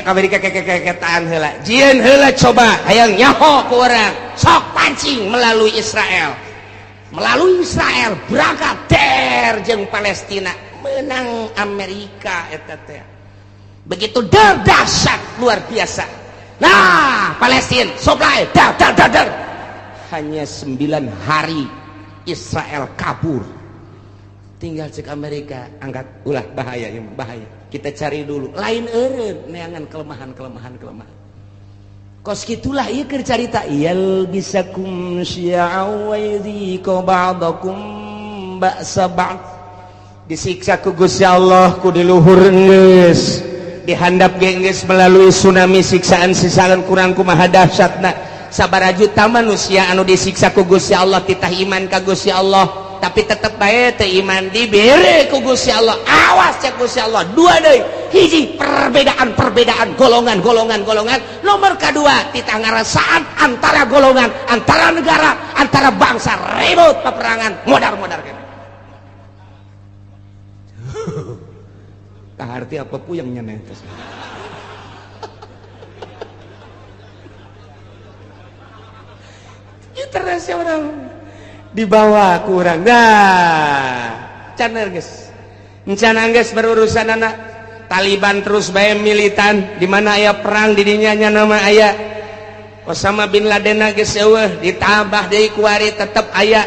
Amerika kekeketaan heula jieun heula coba hayang nyaho ku urang sok pancing melalui Israel berangkat der jeung Palestina menang Amerika eta teh begitu dahsyat luar biasa. Nah Palestina supply dar hanya 9 hari Israel kabur tinggal cek Amerika angkat ulah bahaya kita cari dulu lain eureun neangan kelemahan kos gitulah ieu keur carita yal bisakum syi'a wa yadhiqa ba'dakum ba'sa ba'd disiksa ku Gusti Allah ku diluhur geus dihandap geus melalui tsunami siksaan kurang kumaha dahsyatna sabaraha juta manusia anu disiksa ku Gusti Allah titah iman ka Gusti Allah tapi tetep bae teu iman dibere ku Gusti Allah awas cek Gusti Allah dua deui hiji perbedaan golongan nomor kedua titah ngarasaan antara golongan antara negara antara bangsa ribut peperangan modar kan tah arti apa puyeng nyeuneh internasional dibawa kurang encana geus berurusan anak Taliban terus bae militan di mana aya perang di dinya nya nama aya Osama bin Laden geus eueuh ditambah deui ku ari tetep aya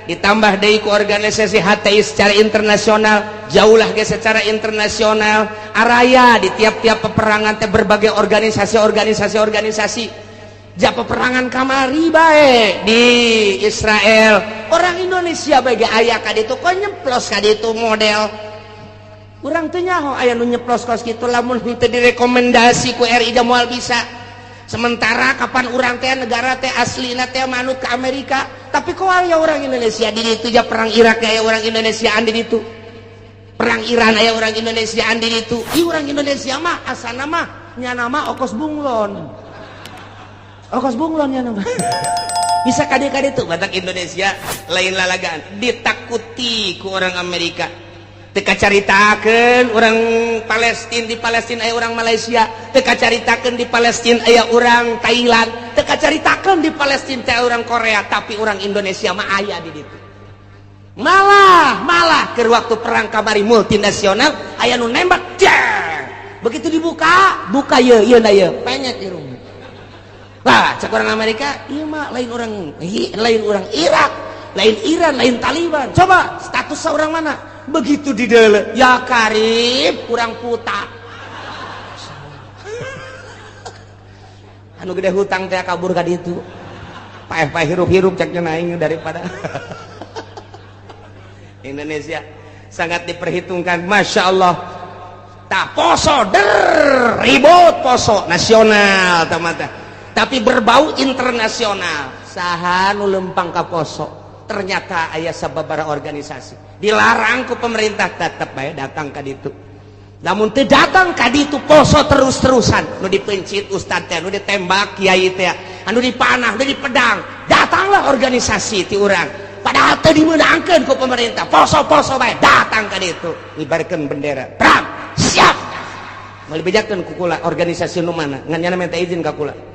ditambah deui ku organisasi HTI secara internasional jauhlah geus secara internasional araya di tiap-tiap peperangan teh berbagai organisasi ja peperangan kamari bae di Israel orang Indonesia bagi aya ka ditu kok nyeplos ka ditu model urang teu nyaho aya nu nyeplos kos kitu lamun teu direkomendasi ku RI da moal bisa sementara kapan urang teh negara teh aslina teh manut ke Amerika tapi kok aya orang Indonesia di ditu ja perang Irak aya orang Indonesiaan di ditu perang Iran aya orang Indonesiaan di ditu ieu urang Indonesia mah asana mah nya nama Okos Bunglon ya nama bisa kade-kade tuh batak Indonesia lain lalagaan ditakuti ku orang Amerika teka caritakeun orang Palestina di Palestina aya orang Malaysia teka caritakeun di Palestina aya orang Thailand teka caritakeun di Palestina aya orang Korea tapi orang Indonesia mah aya di ditu malah keur waktu perang kamari multinasional aya nu nembak begitu dibuka ieu penyek irung. Nah, cek orang Amerika, iya mah lain orang Irak, lain Iran, lain Taliban. Coba status seorang mana? Begitu di dalam, ya karib, kurang puta. Anu gede hutang teh kabur ka ditu. Paeh hirup-hirup ceknya naing daripada. Indonesia sangat diperhitungkan, masya Allah. Tak poso ribut poso nasional teman-teman. Tapi berbau internasional saha nu lempang ka poso ternyata aya sababaraha organisasi dilarang ku pemerintah tetep bae datang ka ditu namun teu datang ka ditu poso terus-terusan nu dipencit ustad teh nu ditembak kiai teh anu dipanah nu dipedang datanglah organisasi ti urang padahal teu dimeunangkeun ku pemerintah poso-poso bae datang ka ditu ngibarkeun bendera perang siap meuli bejakeun ku kula organisasi nu mana ngan nyana minta izin ka kula.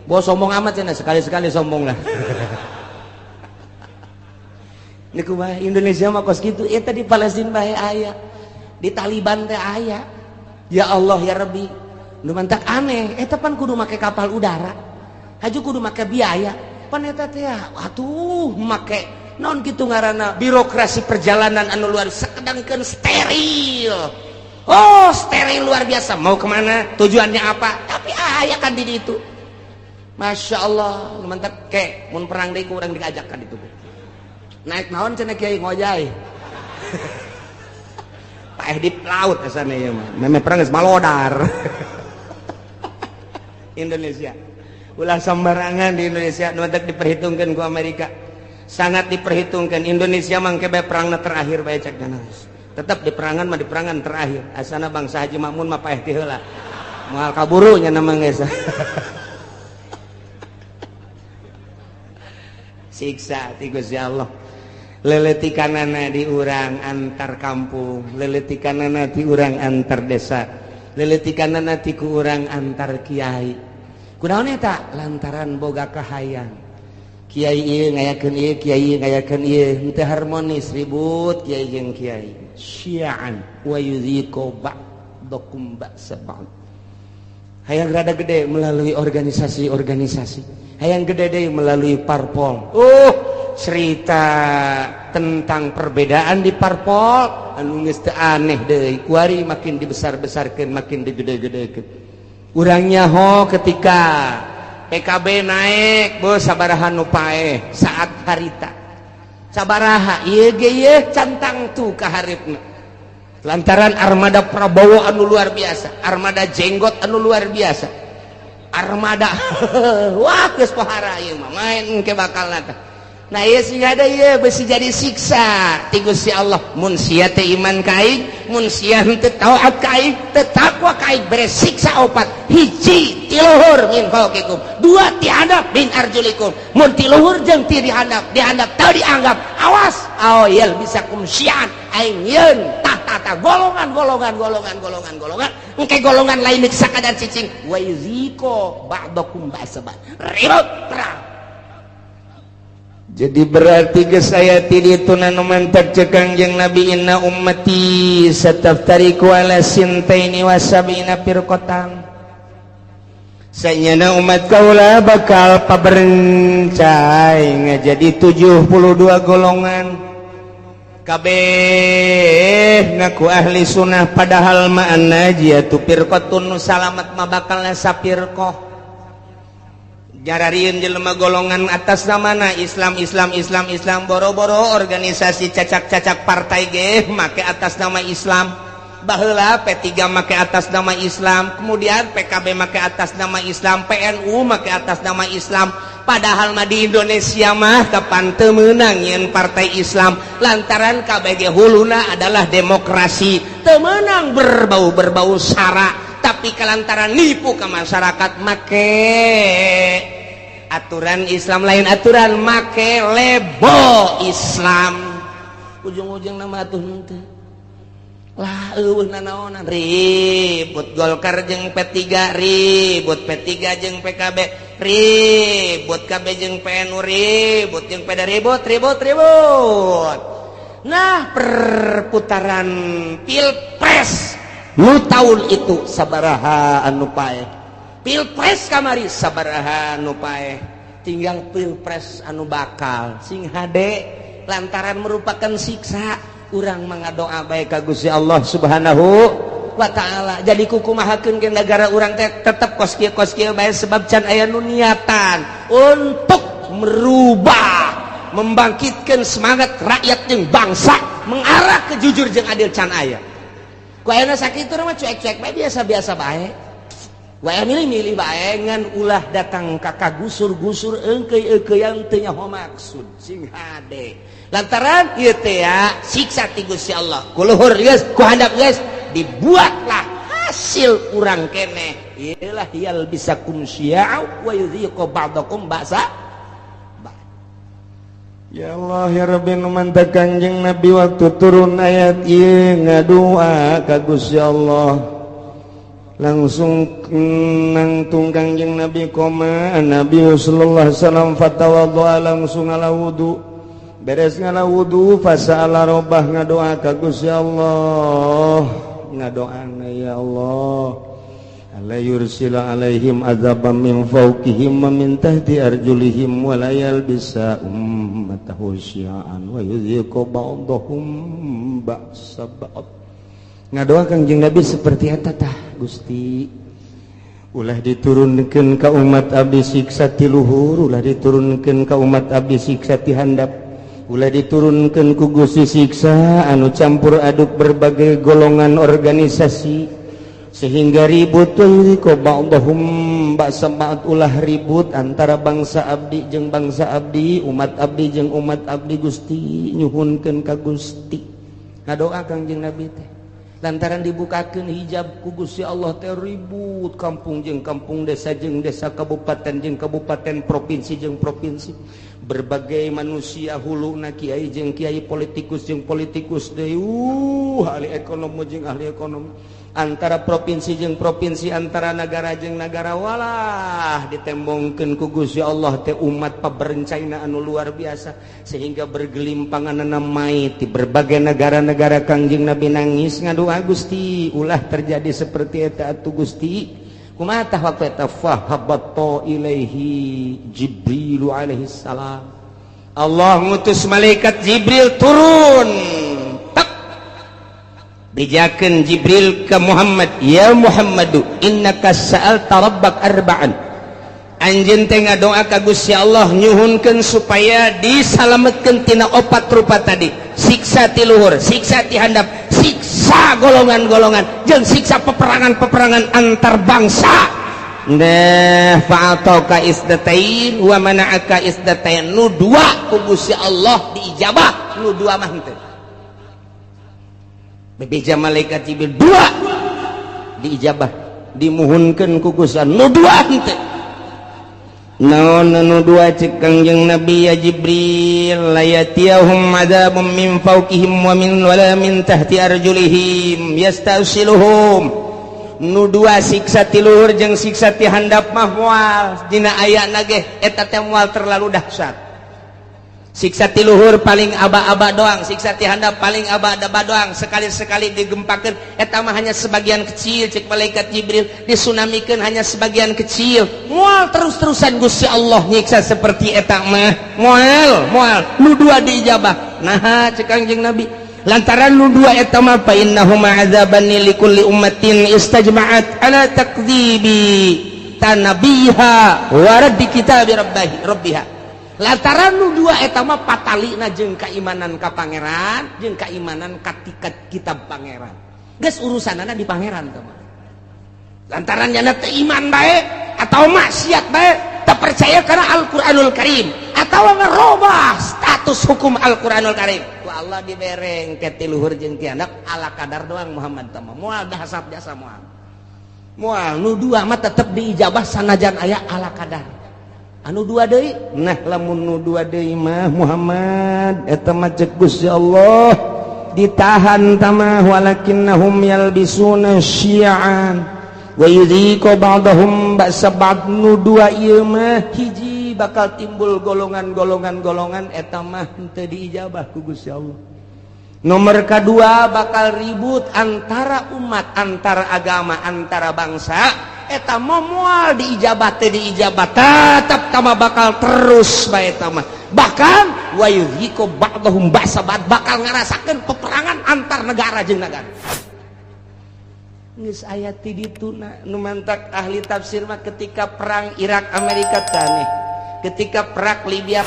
Bos sombong amat cenah sekali-sekali sombong lah. Niku mah Indonesia mah kos kitu eta di Palestina bae aya. Di Taliban teh aya. Ya Allah ya Rabbi. Nu mantak aneh eta pan kudu make kapal udara. Haju kudu make biaya. Pan eta teh atuh make naon kitu ngaranna birokrasi perjalanan anu luar sedangkeun steril. Oh, steril luar biasa. Mau kemana? Tujuannya apa? Tapi aya kan di ditu. Masya Allah, mantap kek, mun perang deui ku urang diajakkan itu. Naik naon cenah kiai ngojay. Paeh di laut asana ieu mah. Meme perang geus malodar. Indonesia. Ulah sembarangan di Indonesia nu mantap diperhitungkeun ku Amerika. Sangat diperhitungkan Indonesia mangke bae perangna terakhir bae cek kana. Tetep di perangan mah di perangan terakhir. Asana bangsa Haji Makmun mah paeh ti heula. Moal kaburu nya nama geus. Siksa ti Gusti Allah leletikanana di urang antar kampung leletikanana di urang antar desa leletikanana ti ku urang antar kiai kunaon eta lantaran boga kahayang kiai ieu ngayakeun ieu kiai ieu ngayakeun ieu teu harmonis ribut kiai jeung kiai syi'an wa yudhiqu ba'dakum ba'sa ba'd hayang rada gede melalui organisasi-organisasi hayang gede deui melalui parpol cerita tentang perbedaan di parpol anu geus teu aneh deui kuari makin dibesar-besarkeun makin digede-gedekeun urangnya ketika PKB naik bos sabaraha nu paeh saat harita sabaraha ieu ge ieu cantang tu ka hareupeuna lantaran armada Prabowo anu luar biasa armada jenggot anu luar biasa armada wah geus pohara ieu mah main engke bakalna teh nah ieu sehingga ada ieu beusi jadi siksa ti Gusti Allah mun sia teh iman ka aing mun sia teu taat ka aing teu takwa ka aing beres siksa opat hiji ti luhur min fauqikum dua ti handap min arjulikum mun ti luhur jeung ti dihandap teu dianggap awas aoyel bisa kumsian aing yeun tata golongan engke golongan lain sakadar cicing wa yuziko ba'dakum ba'sa ribut perang. Jadi berarti geus aya ti ditu nu mantak cekang jeung Nabi inna ummati sataftariqu ala sintaini wa sab'ina firqatan sayeuna umat kaula bakal paberencai ngajadi 72 golongan kabeh ngaku ahli sunnah padahal ma annajiyatu firqatun nu salamat mah bakalna sapirqah jararieun jelema golongan atas namana Islam boro-boro organisasi cacak-cacak partai ge make atas nama Islam baheula P3 make atas nama Islam kemudian PKB make atas nama Islam PNU make atas nama Islam padahal mah di Indonesia mah kapan teu meunang nyeun partai Islam lantaran kabeh ge huluna adalah demokrasi teu meunang berbau sara tapi kelantaran nipu ke masyarakat make aturan Islam lain aturan make lebo Islam ujung-ujung nama atuh teh lah eueuh nanaonan ribut Golkar jeung P3 ribut P3 jeung PKB ribut KB jeung PNU ribut jeung PD ribut nah perputaran pilpres nu tahun itu sabaraha anu paeh pilpres kamari sabaraha anu paeh tinggal pilpres anu bakal sing hade lantaran merupakan siksa urang mangadoa bae ka Gusti Allah Subhanahu wa taala jadi kukumahakeun ke negara urang teh tetep kos kieu bae sebab can aya nu niatan untuk merubah membangkitkan semangat rakyat jeung bangsa mengarah ke jujur jeung adil can aya ku ayeuna sakitu mah cuek-cuek bae biasa-biasa bae. Wae milih-milih bae ngan ulah datang ka gusur-gusur eungkeuy-eungkeuyan teu nyaho maksud sing hade. Lantaran ieu teh ya siksa ti Gusti Allah. Ku luhur geus, ku handap geus dibuatlah hasil urang keneh. Ialah yal bisakum syi'a wa yudhiqu ba'dakum ba'sa. Ya Allah ya Rabbi nu mantak Kanjeng Nabi waktu turun ayat ieu ngadua ka Gusti Allah langsung nangtung Kanjeng Nabi koma Nabi sallallahu alaihi wasallam fatawaddoa langsung ala wudu beres ngala wudu fasa'ala rabbah ngadoa ka Gusti Allah ngadoana ya Allah la yursila alaihim azaban min fawqihim wa min tahti arjulihim wa la yalbisa ummatahu syi'an wa yudhiqu ba'dahum ba'sa ba'd ngadoa Kanjeng Nabi seperti eta tah Gusti ulah diturunkeun ka umat abdi siksa ti luhur ulah diturunkeun ka umat abdi siksa ti handap ulah diturunkeun ku Gusti siksa anu campur aduk berbagai golongan organisasi sehingga ribut ko ba'dahum ba'sa ba'd ulah ribut antara bangsa abdi jeung bangsa abdi umat abdi jeung umat abdi Gusti nyuhunkeun ka Gusti ngadoa Kanjeng Nabi teh lantaran dibukakeun hijab ku Gusti Allah teh ribut kampung jeung kampung desa jeung desa kabupaten jeung kabupaten provinsi jeung provinsi berbagai manusia huluna kiai jeung kiai politikus jeung politikus deui ahli ekonomi jeung ahli ekonomi antara provinsi jeung provinsi, antara negara jeung negara, walah ditembongkeun ku Gusti Allah teh umat paberencana anu luar biasa sehingga bergelimpangan mait di berbagai negara-negara. Kangjeng Nabi nangis ngadua, Gusti ulah terjadi seperti eta atuh Gusti. Kumaha tah waktu eta? Fahabatta ilaihi Jibril alaihi salam. Allah ngutus malaikat Jibril turun. Bijakeun Jibril ke Muhammad, ya Muhammadu innaka sa'alta rabbak arba'an. Anjeun teh ngadoa ka Gusti Allah nyuhunkeun supaya disalametkeun tina 4 rupa tadi. Siksa ti luhur, siksa ti handap, siksa golongan-golongan, jeung siksa peperangan-peperangan antar bangsa. Nah, fa'ataka isdatain wa mana'aka isdatain. Nu dua ku Gusti Allah diijabah, nu dua mah henteu. Bebeja malaikat Jibril dua diijabah, dimuhunkeun ku Gusti nu dua henteu. Naon nu dua cek Kangjeng Nabi, ya Jibril la yatiyahum adzabun min fawqihim wa min wala min tahti arjulihim yastasiluhum. Nu dua siksa ti luhur jeung siksa ti handap mah moal dina ayana ge eta teh moal terlalu dahsyat. Siksa ti luhur paling aba-aba doang, siksa ti handap paling aba-aba doang, sekali-sekali digempakeun eta mah hanya sebagian kecil cek malaikat Jibril, disunamikeun hanya sebagian kecil. Moal terus-terusan Gusti Allah nyiksa seperti eta mah moal nu dua diijabah. Nah cek Kangjeng Nabi lantaran nu dua eta mah fa innahuma adzaban likulli ummatin istajma'at ala takdzibi tanabiha wa raddi kitabi rabbiha. Lantaran nu dua eta mah patalina jeung kaimanan ka pangeran jeung kaimanan ka kitab pangeran. Geus urusanana di pangeran teh mah. Lantaran nya teh iman bae atau maksiat bae, teu percaya kana Al-Qur'anul Karim atawa ngarobah status hukum Al-Qur'anul Karim. Ku Allah dibereng ke ti luhur jeung ti handap ala kadar doang Muhammad teh mah. Moal dahsyat jasa moal. Moal nu dua mah tetep diijabah sanajan aya ala kadar. Anu dua deui, nah lamun nu dua deui mah Muhammad eta mah cek Gusti Allah ditahan tamah walakinnahum yalbisuna syi'an wa yudhiqu ba'dahum ba'sa ba'd. Nu dua ieu mah hiji bakal timbul golongan-golongan eta mah teu diijabah ku Gusti Allah. Nomor kedua bakal ribut antara umat, antara agama, antara bangsa. Eta moal diijabah teh diijabah tetap tama bakal terus bae eta mah. Bahkan wa yudhiqu ba'dahum ba'sa ba'd, bakal ngarasakeun peperangan antar negara jeung negara. Geus aya ti ditu nu mantak ahli tafsir mah ketika perang Irak Amerika teh aneh, ketika perang Libya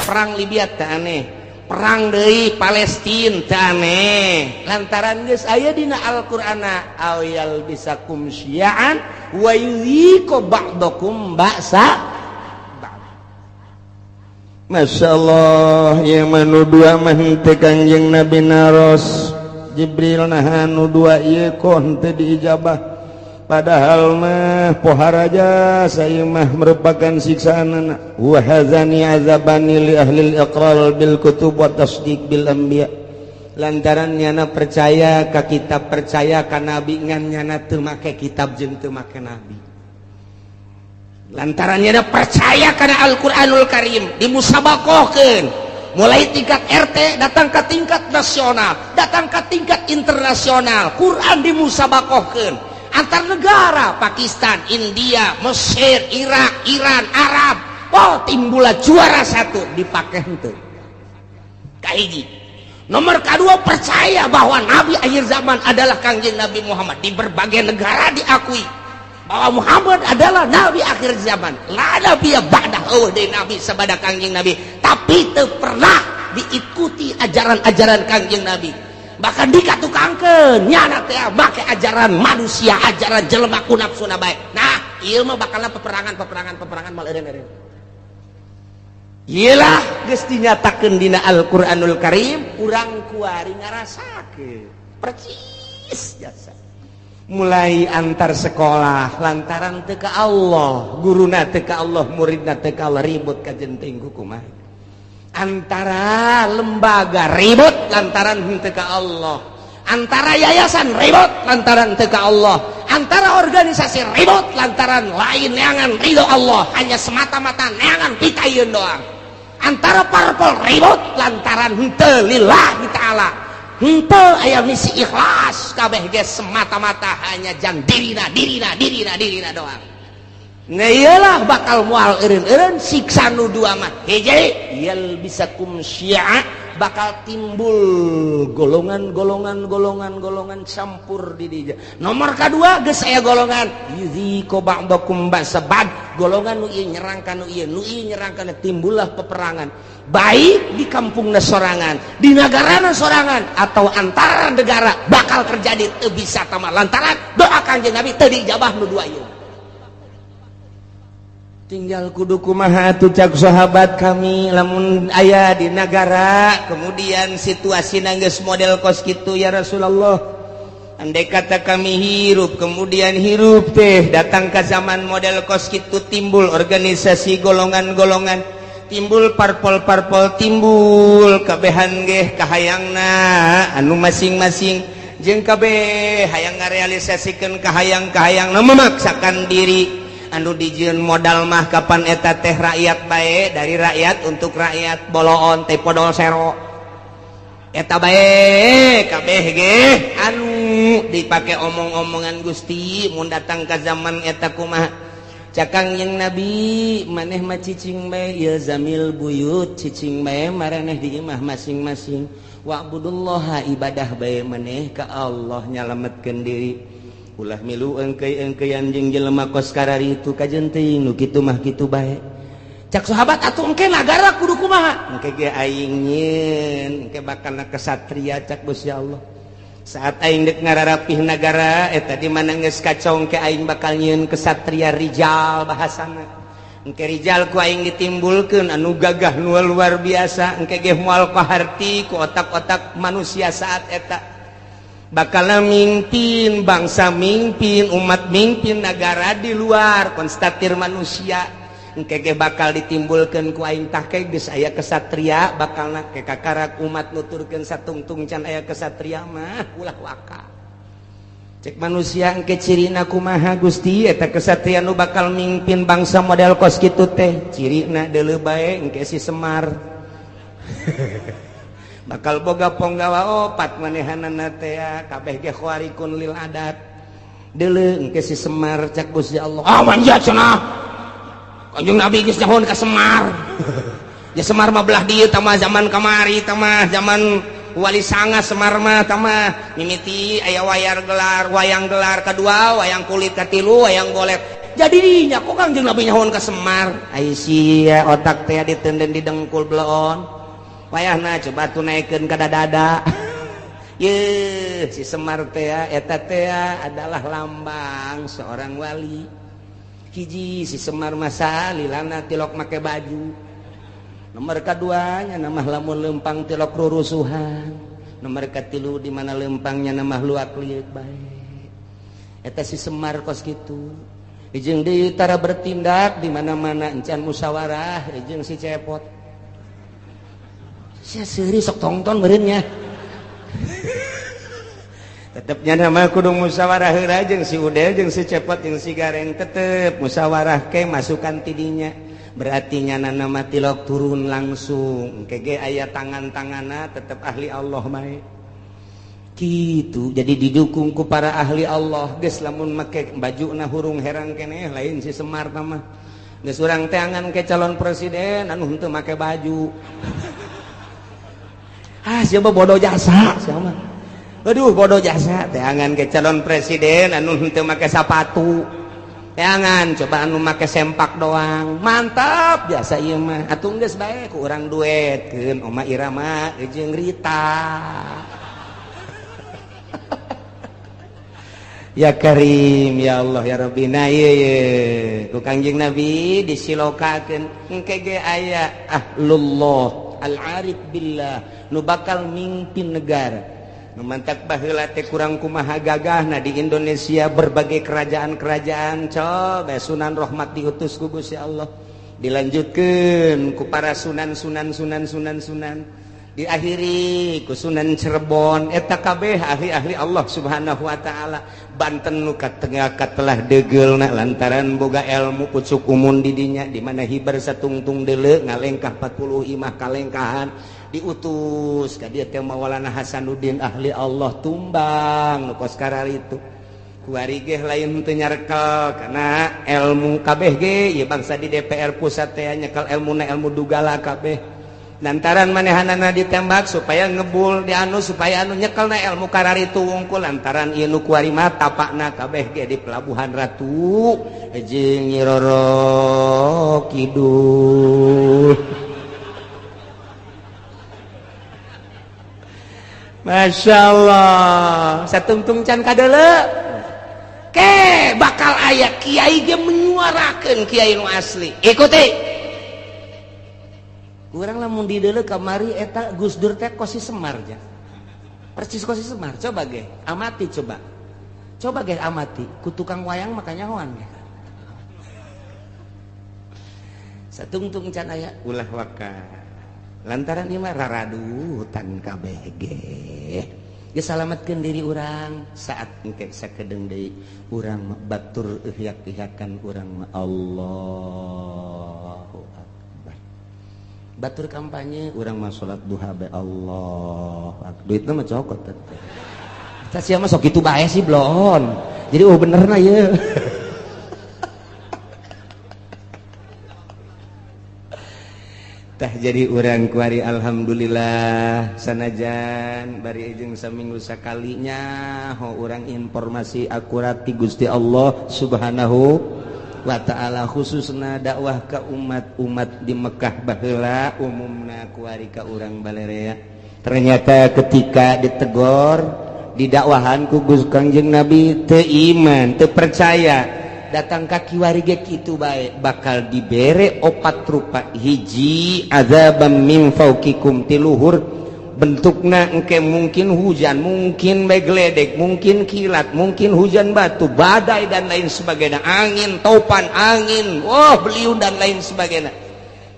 teh aneh, perang deui Palestina teh aneh. Lantaran geus aya dina Al-Qur'ana awyal bisakum syi'an wa yudhiqu ba'dakum ba'sa ba'd. Masyaallah ya manu dua mah teh Kangjeng Nabi naros Jibril nah anu dua ieu kok teu diijabah. Padahal mah poharaja saya mah merupakan siksaan. Wa hazani azabani li ahli al-iqrar bil kutub wa tasdiq bil anbiya. Lantaran nyana percaya ka kitab, percaya ka nabi, ngan nyana teu make kitab jeung teu make nabi. Lantaran nyana percaya kana Al-Qur'anul Karim dimusabakohkeun mulai tingkat RT datang ke tingkat nasional, datang ke tingkat internasional. Quran dimusabakohkeun antar negara, Pakistan, India, Mesir, Irak, Iran, Arab. Oh, timbullah juara satu dipake henteu. Kahiji. Nomor kedua percaya bahwa Nabi akhir zaman adalah Kangjeng Nabi Muhammad. Di berbagai negara diakui bahwa Muhammad adalah Nabi akhir zaman. La nabiyya ba'dahu, dari Nabi sabada Kangjeng Nabi. Tapi teu pernah diikuti ajaran-ajaran Kangjeng Nabi. Bahkan dikatukangkeun nyana teh make ajaran manusia, ajaran jelema ku nafsuna bae. Nah, ieu mah bakalna peperangan mal eureun-eureun. Iyalah geus dinyatakeun dina Al-Qur'anul Karim, urang kuari ngarasakeun percis jasa. Mulai antar sekolah lantaran teu ka Allah, guruna teu ka Allah, muridna teu ka Allah, ribut ka jenting kumaha. Antara lembaga ribut lantaran teu ka Allah. antara yayasan ribut lantaran teka Allah, antara organisasi ribut lantaran lain neangan ridho Allah, hanya semata-mata neangan pitayeun doang, antara parpol ribut lantaran henteu lillahi ta'ala, henteu aya misi ikhlas, kabeh ge semata-mata hanya jang dirina doang. Nah iyalah bakal mual eureun-eureun siksa nu dua mah. Hiji yal bisakum syi'a, bakal timbul golongan campur di dieu. Nomor kadua geus aya golongan yuziqu ba'dakum ba'sabad, golongan nu ieu nyerang ka nu ieu nyerang kana, timbullah peperangan. Baik di kampungna sorangan, di nagarana sorangan, atau antara negara bakal terjadi teu bisa tamah lantaran doa Kanjeng Nabi teu dijabah nu dua ieu. Tinggal kudu kumaha atuh cak sahabat kami lamun aya di negara kemudian situasi geus model kos kitu ya Rasulullah. Andai kata kami hirup kemudian hirup teh datang ke zaman model kos kitu, timbul organisasi golongan-golongan, timbul parpol-parpol, timbul kabehan ge kahayangna anu masing-masing, jeung kabeh hayang ngarealisasikeun kahayang-kahayangna memaksakan diri. Anu dijieun modal mah kapan eta teh rakyat bae, dari rakyat untuk rakyat, boloon teh podol sero eta bae kabeh ge anu dipake omong-omongan Gusti. Mun datang ka zaman eta kumaha cakang yang Nabi, maneh mah cicing bae ieu zamil buyut, cicing bae maraneh di imah masing-masing, wa'budullaha ibadah bae maneh ka Allah, nyalametkeun diri. Ulah milu engkeuy-engkeuyan jeung jelema kos karari itu kajen teuing nu kitu mah kitu bae. Cak sahabat atuh engke nagara kudu kumaha? Engke ge aing nyieun, engke bakalna kesatria cak Gusti Allah. Saat aing dek ngararapih nagara eta di mana geus kacau, engke aing bakal nyieun kesatria rijal bahasana. Engke rijal ku aing ditimbulkeun anu gagah nu luar biasa, engke ge moal kaharti ku otak-otak manusia saat eta. Bakal mimpin bangsa, mimpin umat, mimpin negara di luar konstatir manusia. Engke ge bakal ditimbulkeun ku aing tah ke geus aya kesatria, bakalna ke kakarak umat nuturkeun satungtung can aya kesatria mah ulah waka. Cek manusia engke cirina kumaha Gusti eta kesatria nu bakal mimpin bangsa model kos kitu teh? Cirina deuleu bae engke si Semar. Bakal boga ponggawa opat manehanana teh kabeh ge khawarikun lil adat. Deuleu engke si Semar cak Gusti Allah. Ah manja cenah. Kanjeng Nabi geus nyahon ka Semar. Ya Semar mah belah dieu tamah zaman kamari, tamah zaman Wali Sanga Semar mah tamah mimiti aya wayang gelar kadua, wayang kulit katilu, wayang golet. Jadi nya kok Kanjeng Nabi nyahon ka Semar. Ai sia otak teh diteunden di dengkul bleon. Wayahna coba tunaikeun ka dada. Ye si Semar teh eta teh adalah lambang seorang wali. Hiji si Semar masa lilana tilok make baju. Nomor kadua nya nama lamun lempang tilok rurusuhan. Nomor katilu di mana lempangnya nama luak liuk bae. Eta si Semar kos kitu. Jeung deui tara bertindak di mana-mana encan musyawarah jeung si Cepot. Sia seuri sok tongton meureunnya. Tetepnya nama kudu musyawarah heula jeung si Udel jeung si Cepot jeung si Gareng, tetep musyawarah ke masukan tidinya. Berarti nyana nama tilok turun langsung. Kege aya tangan-tanganna tetep ahli Allah bae. Kitu jadi didukung ku para ahli Allah. Geus lamun make bajuna hurung herang keneh lain si Semar mah. Geus urang teh angan ke calon presiden anu henteu make baju. Ah siapa bodoh jasa siapa? Aduh bodoh jasa teh angan ke calon presiden anu henteu make sapatu. Teh angan coba anu make sempak doang. Mantap biasa ieu mah. Atuh geus bae ku urang duetkeun Oma Irama jeung Rita. Ya Karim ya Allah ya Rabbi. Nah ieu ku Kangjeng Nabi disilokakeun engke ge aya ahlullah al-arif billah nu bakal mimpin negara. Nu mantak baheula teh kurang kumaha gagahna di Indonesia berbagai kerajaan-kerajaan coba Sunan Rahmat diutus ku Gusti Allah. Dilanjutkeun ku para sunan. diakhiri ku Sunan Cirebon eta kabeh ahli-ahli Allah Subhanahu wa taala. Banten nu katengah katelah degeulna lantaran boga ilmu pucuk umun di dinya di mana hibar satungtung deuleu ngalengkah 40 imah kalengkahan diutus ka dieu teh Maulana Hasanuddin ahli Allah tumbang nu kos kararitu kuari ge lain teu nyarekel kana ilmu kabeh ge ieu bangsa di DPR pusat teh nyekel ilmuna ilmu dugala kabeh. Lantaran manehanana ditembak supaya ngebul di anu supaya anu nyekelna ilmu kararitu wungkul lantaran ieu nu kuari mah tapakna kabeh ge di Pelabuhan Ratu jeung Nyi Roro Kidul. Masya Allah satungtung can kadeuleu ke bakal aya kiai ge menyuarakeun kiai nu asli ikuti. Kurang lamun di deuleu kamari eta Gus Dur teh Kosi Semar ja. Percis Kosi Semar coba ge amati coba. Coba ge amati ku tukang wayang makanya nyahoan ge. Satungtung can aya ulah waka. Lantaran ieu mah raradutan kabeh ge. Ge salametkeun diri urang saat engke sakedeung deui urang batur ihyak-ihyakan urang Allahu batur kampanye urang mah salat duha be Allah duitna mah cokot teh eta sia mah sok kitu bae sih blon jadi benerna ieu tah jadi urang kuari alhamdulillah sanajan bari jeung saminggu sakalinya ho urang informasi akurat ti Gusti Allah Subhanahu wa ta'ala khususna dakwah ka umat-umat di Mekah baheula umumna kuari ka urang balerea ternyata ketika ditegor didakwahan ku Gus Kangjeng Nabi teu iman teu percaya datang ka kiwari ge kitu bae bakal dibere 4 rupa hiji azabam min fauqikum tiluhur bentukna engke mungkin hujan mungkin bae gledek mungkin kilat mungkin hujan batu badai dan lain sebagainya angin topan angin beliun dan lain sebagainya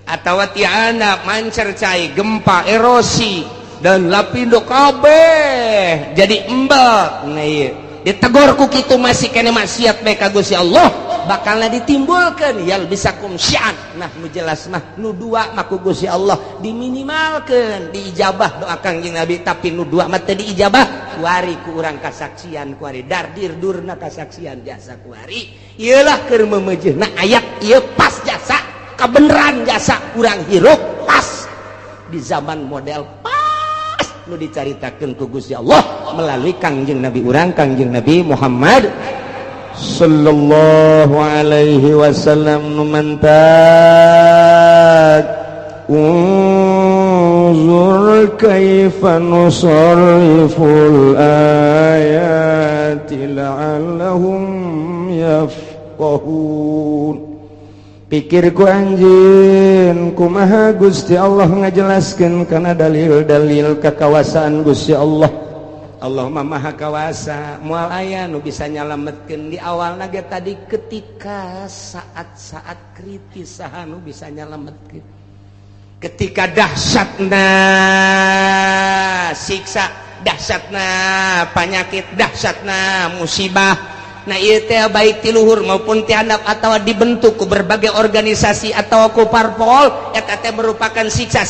atawa tiana mancercai gempa erosi dan lapindo kabeh jadi embek nah ieu ditegur ku kitu masih kene maksiat bae ka Gusti Allah bakalna ditimbulkeun yal bisakum syi'an nah nu jelas mah nu dua mah ku Gusti Allah diminimalkeun diijabah doa Kangjeng Nabi tapi nu dua mah teu diijabah kuari ku urang kasaksian kuari dardir durna kasaksian jasa kuari ieulah keur memeujeuna ayat ieu pas jasa kabeneran jasa urang hirup pas di zaman model pas nu dicaritakeun ku Gusti Allah melalui Kangjeng Nabi urang Kangjeng Nabi Muhammad sallallahu alaihi wasallam numantat unzur kaifa nusarriful ayati la'allahum yafqahun pikir ku anjeun kumaha Gusti Allah ngajelaskeun kana dalil-dalil kakawasan Gusti Allah Allah mah maha kawasa moal aya nu bisa nyalametkeun di awalna ge tadi ketika saat-saat kritis saha nu bisa nyalametkeun ketika dahsyatna siksa dahsyatna penyakit dahsyatna musibah nah ieu teh baik ti luhur maupun ti handap atawa dibentuk ku berbagai organisasi atawa ku parpol eta teh merupakan siksa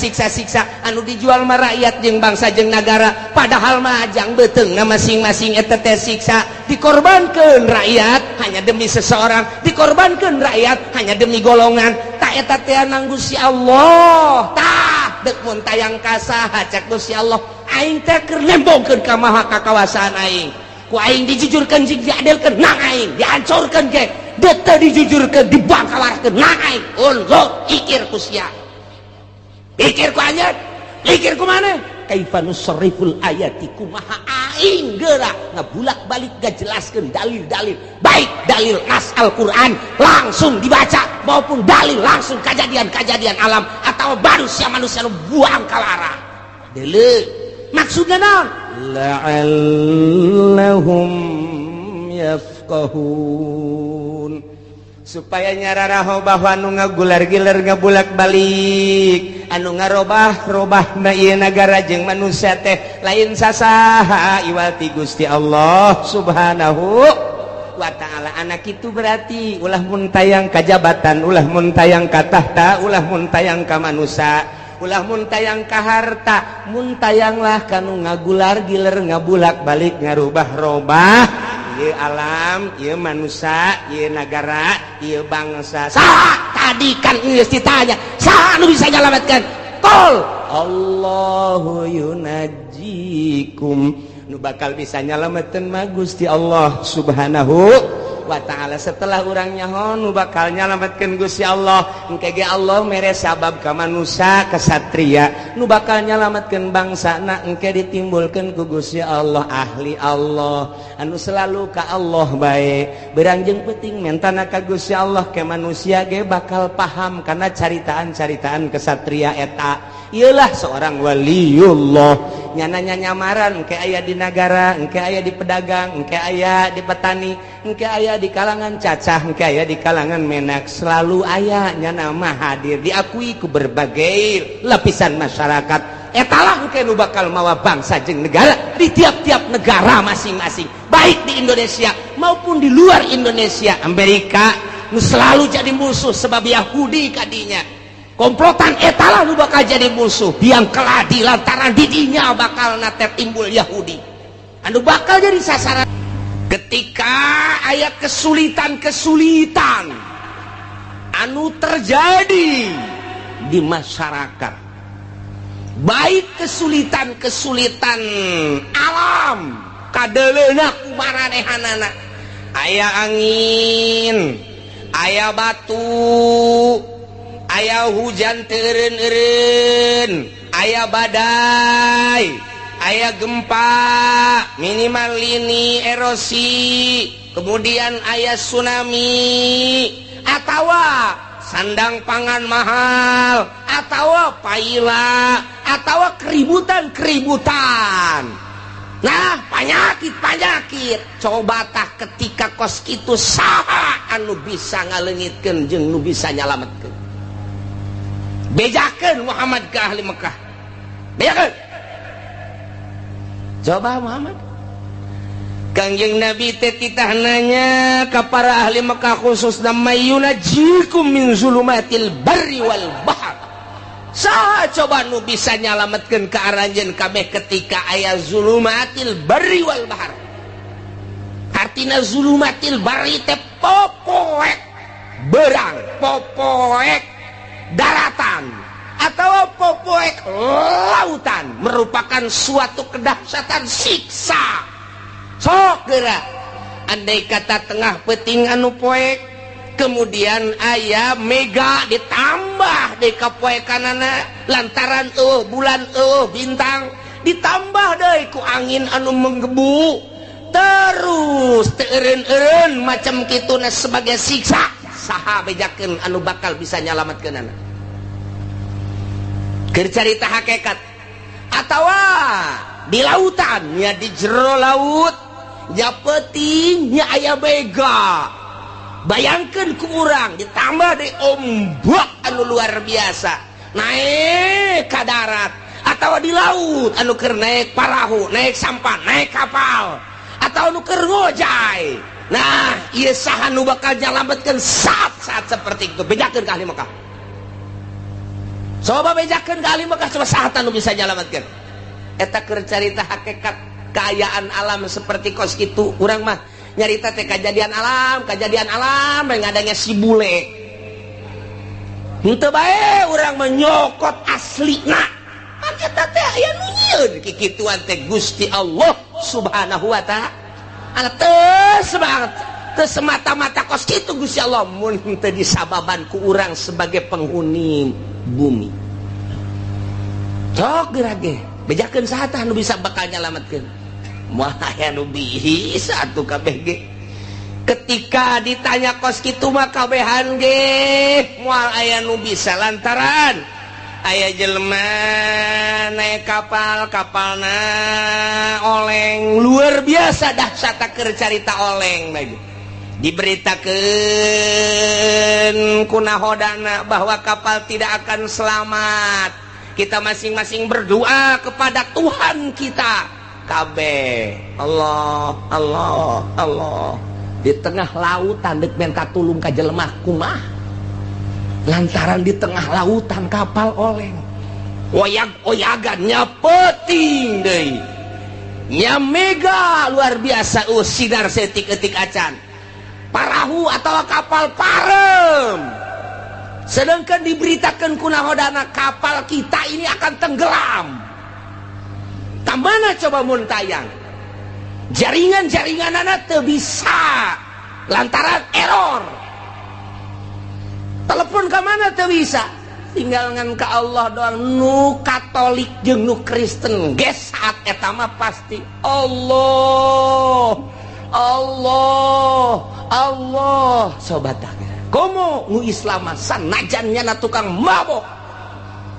anu dijual mah rakyat jeung bangsa jeung nagara padahal mah ajang beuteungna masing-masing eta teh siksa dikorbankeun rakyat hanya demi seseorang dikorbankeun rakyat hanya demi golongan tak eta teh nang Gusti Allah tah deuk mun tayang ka saha cek Gusti Allah aing teh keur lembongkeun ka maha kakawasaan aing ku aing dijujurkeun jeung diadilkeun nang aing dihancurkeun ge teu dijujurkeun dibangkalarkeun nang aing ulgo ikir ku sia pikir ku anjeun pikir ku maneh kaifa nusarriful ayati kumaha aing geura ngabulak-balik ngajelaskeun dalil-dalil baik dalil nas Al-Qur'an langsung dibaca maupun dalil langsung kejadian-kejadian alam atau manusia-manusia nu buang kalara deuleu maksudna naon la'allahum yafqahun supaya nyararaho bahwa anu ngagular-giler ngabulak-balik anu ngarobah-robah na ieu nagara jeung manusia teh lain sasaha iwal ti Gusti Allah Subhanahu wa ta'ala. Anak itu berarti ulah mun tayang kajabatan, ulah mun tayang ka tahta, ulah mun tayang ka manusia, ulah mun tayang ka harta, mun tayanglah kanu ngagular-giler ngabulak-balik ngarubah-robah ieu alam, ieu manusia, ieu negara, ieu bangsa. Saha tadi kan geus ditanya, saha anu bisa nyalametkeun? Qul Allahu yunajjikum. Nu bakal bisa nyalametkeun mah Gusti Allah Subhanahu wa ta'ala. Setelah urang nyaho nu bakal nyalametkeun Gusti Allah, engke ge Allah mere sabab ka manusia, ka satria. Nu bakal nyalametkeun bangsana engke ditimbulkeun ku Gusti Allah, ahli Allah anu selalu ka Allah bae. Berangjeng peuting mentana ka Gusti Allah ke manusia ge bakal paham kana caritaan-caritaan kesatria eta. Iyalah seorang waliullah, nyananya nyamaran engke aya di negara, engke aya di pedagang, engke aya di petani, engke aya di kalangan cacah, engke aya di kalangan menak, selalu aya nyana mah hadir diakui ku berbagai lapisan masyarakat. Etalah engke nu bakal mawa bangsa jeung negara di tiap-tiap negara masing-masing, baik di Indonesia maupun di luar Indonesia. Amerika nu selalu jadi musuh sebab Yahudi kadinya. Komplotan etalah nu bakal jadi musuh biang keladi lantaran didinya bakal nate timbul Yahudi anu bakal jadi sasaran ketika aya kesulitan-kesulitan anu terjadi di masyarakat, baik kesulitan-kesulitan alam kadeleuna kumaranehanana, aya angin, aya batu, aya hujan teureun-eureun, aya badai, aya gempa minimal lini erosi, kemudian aya tsunami, atawa sandang pangan mahal, atawa paila, atawa keributan-keributan. Nah, panyakit-panyakit coba tah ketika kos kitu saha anu bisa ngaleungitkeun jeung nu bisa nyalametkeun? Bejakeun Muhammad ke ahli Mekah, bejakeun. Coba Muhammad, Kangjeng Nabi teh titah nanya ka para ahli Mekah khususna mayunajikum min zulumatil barri wal bahr. Saha coba nu bisa nyalametkeun ka aranjeun kabeh ketika aya zulumatil barri wal bahr? Artina zulumatil barri teh popoek berang, popoek daratan atau popoek lautan, merupakan suatu kedahsyatan siksa. Sok geura andai kata tengah peuting anu poek kemudian aya mega ditambah deui ka poekanana lantaran bulan bintang ditambah deui ku angin anu menggebu terus teureun-eureun macam kituna sebagai siksa. Saha bejakeun anu bakal bisa nyalametkeun anak? Keur carita hakikat atawa di lautan nya, di jero laut nya peuting nya aya bega. Bayangkeun ku urang ditambah deui ombak anu luar biasa naik ka darat, atawa di laut anu keur naik parahu, naik sampan, naik kapal, atau anu keur ngojay. Nah, ieu saha nu bakal nyalametkeun saat-saat seperti itu? Bejakeun ka ahli Mekah. Coba bejakeun ka ahli Mekah, coba saha anu bisa nyalametkeun? Eta keur carita hakikat kaayaan alam seperti kos kitu. Urang mah nyarita teh kejadian alam yang ngadanya si bule. Henteu bae urang menyokot aslina. Eta teh aya nu nyieun kikituan teh Gusti Allah Subhanahu wa ta'ala. Teu semata-mata kos kitu Gusti Allah, mun teu disababan ku urang sebagai penghuni bumi. Cok geura ge bejakeun saha tah nu bisa bakal nyalametkeun? Moal aya nu bisa atuh kabeh ge. Ketika ditanya kos kitu mah kabehan ge moal aya nu bisa lantaran aya jelema naik kapalna oleng luar biasa dahsyat keur carita oleng lagi. diberitakeun ku nahodana bahwa kapal tidak akan selamat. Kita masing-masing berdoa kepada Tuhan kita kabeh. Allah Allah Allah. Di tengah lautan deuk men katulung ka jelema kumaha? Lantaran di tengah lautan kapal oleng. Oyag-oyagan nya peuting deui. Nya mega luar biasa sidar setik-etik acan. Parahu atau kapal parem. Sedangkan diberitakan ku nahodana kapal kita ini akan tenggelam. Kamana coba mun tayang? Jaringan-jaringanana teu bisa lantaran error. Telepon ke mana teu bisa? Tinggal ngan ka Allah doang. Nu Katolik jeung nu Kristen ge saat eta mah pasti Allah Allah Allah. Sobat komo nu Islam sanajan nyana tukang mabok,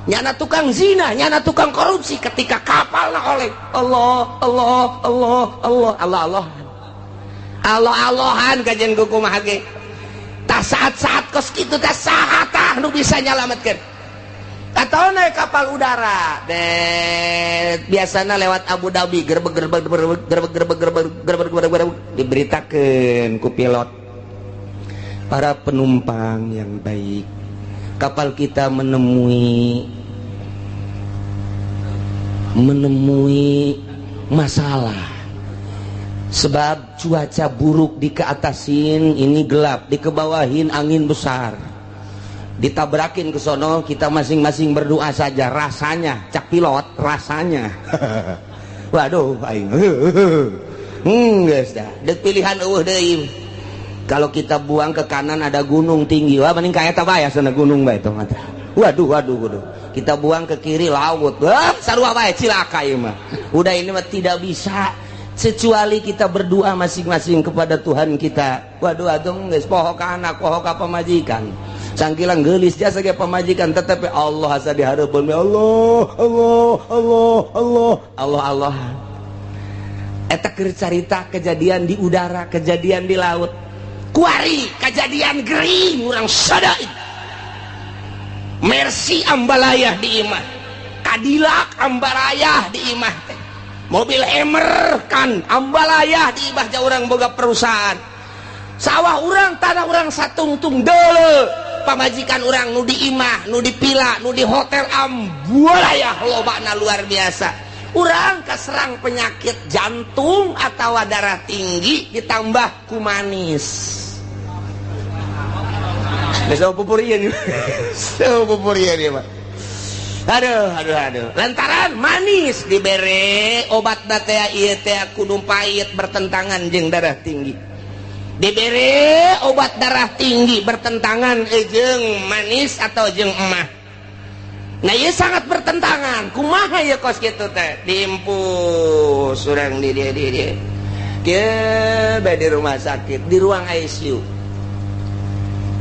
nyana tukang zina, nyana tukang korupsi, ketika kapalna oleh Allah Allah Allah Allah Allah Allah Allah Allahan kajen kumaha ge. Tah saat-saat kos kitu teh saha tah nu bisa nyalametkeun? Atau naik kapal udara biasana lewat Abu Dhabi gerbek diberitakeun ku pilot para penumpang yang baik, kapal kita menemui masalah sebab cuaca buruk di keatasin ini gelap, di kebawahin angin besar, ditabrakin ke sono. Kita masing-masing berdoa saja. Rasanya cak pilot rasanya waduh aing geus dah deuk pilihan eueuh deui. Kalau kita buang ke kanan ada gunung tinggi, wah mending ka eta bae sana gunung bae tong eta. Waduh. Kita buang ke kiri laut, wah sarua bae cilaka ieu mah. Udah ini mah tidak bisa kecuali kita berdoa masing-masing kepada Tuhan kita. Waduh adong geus poho ka anak, poho ka pamajikan. Sangkilang geulis jasa ge pamajikan tetapi Allah asa dihareupeun Allah Allah Allah Allah Allah Allah. Eta keur carita kejadian di udara, kejadian di laut. Kuari kejadian gering urang sadaid. Mercy ambalayah di imah, Cadillac ambalayah di imah teh. Mobil Hammer kan ambalayah di imah ja urang boga perusahaan. Sawah urang, tanah urang satungtung deuleu. Pamajikan urang nu di imah, nu di pila, nu di hotel ambalayah lobana luar biasa. Urang kaserang penyakit jantung atau darah tinggi ditambah ku manis. Besok pupurian dia Pak. Aduh. Lantaran manis dibere obat teh ieu teh kudu pahit bertentangan jeung darah tinggi. Dibere obat darah tinggi bertentangan jeung manis atau jeung emah. Nah ieu sangat bertentangan. Kumaha ya kos kitu teh? Diimpus urang di dia. Kieu bae di rumah sakit, di ruang ICU.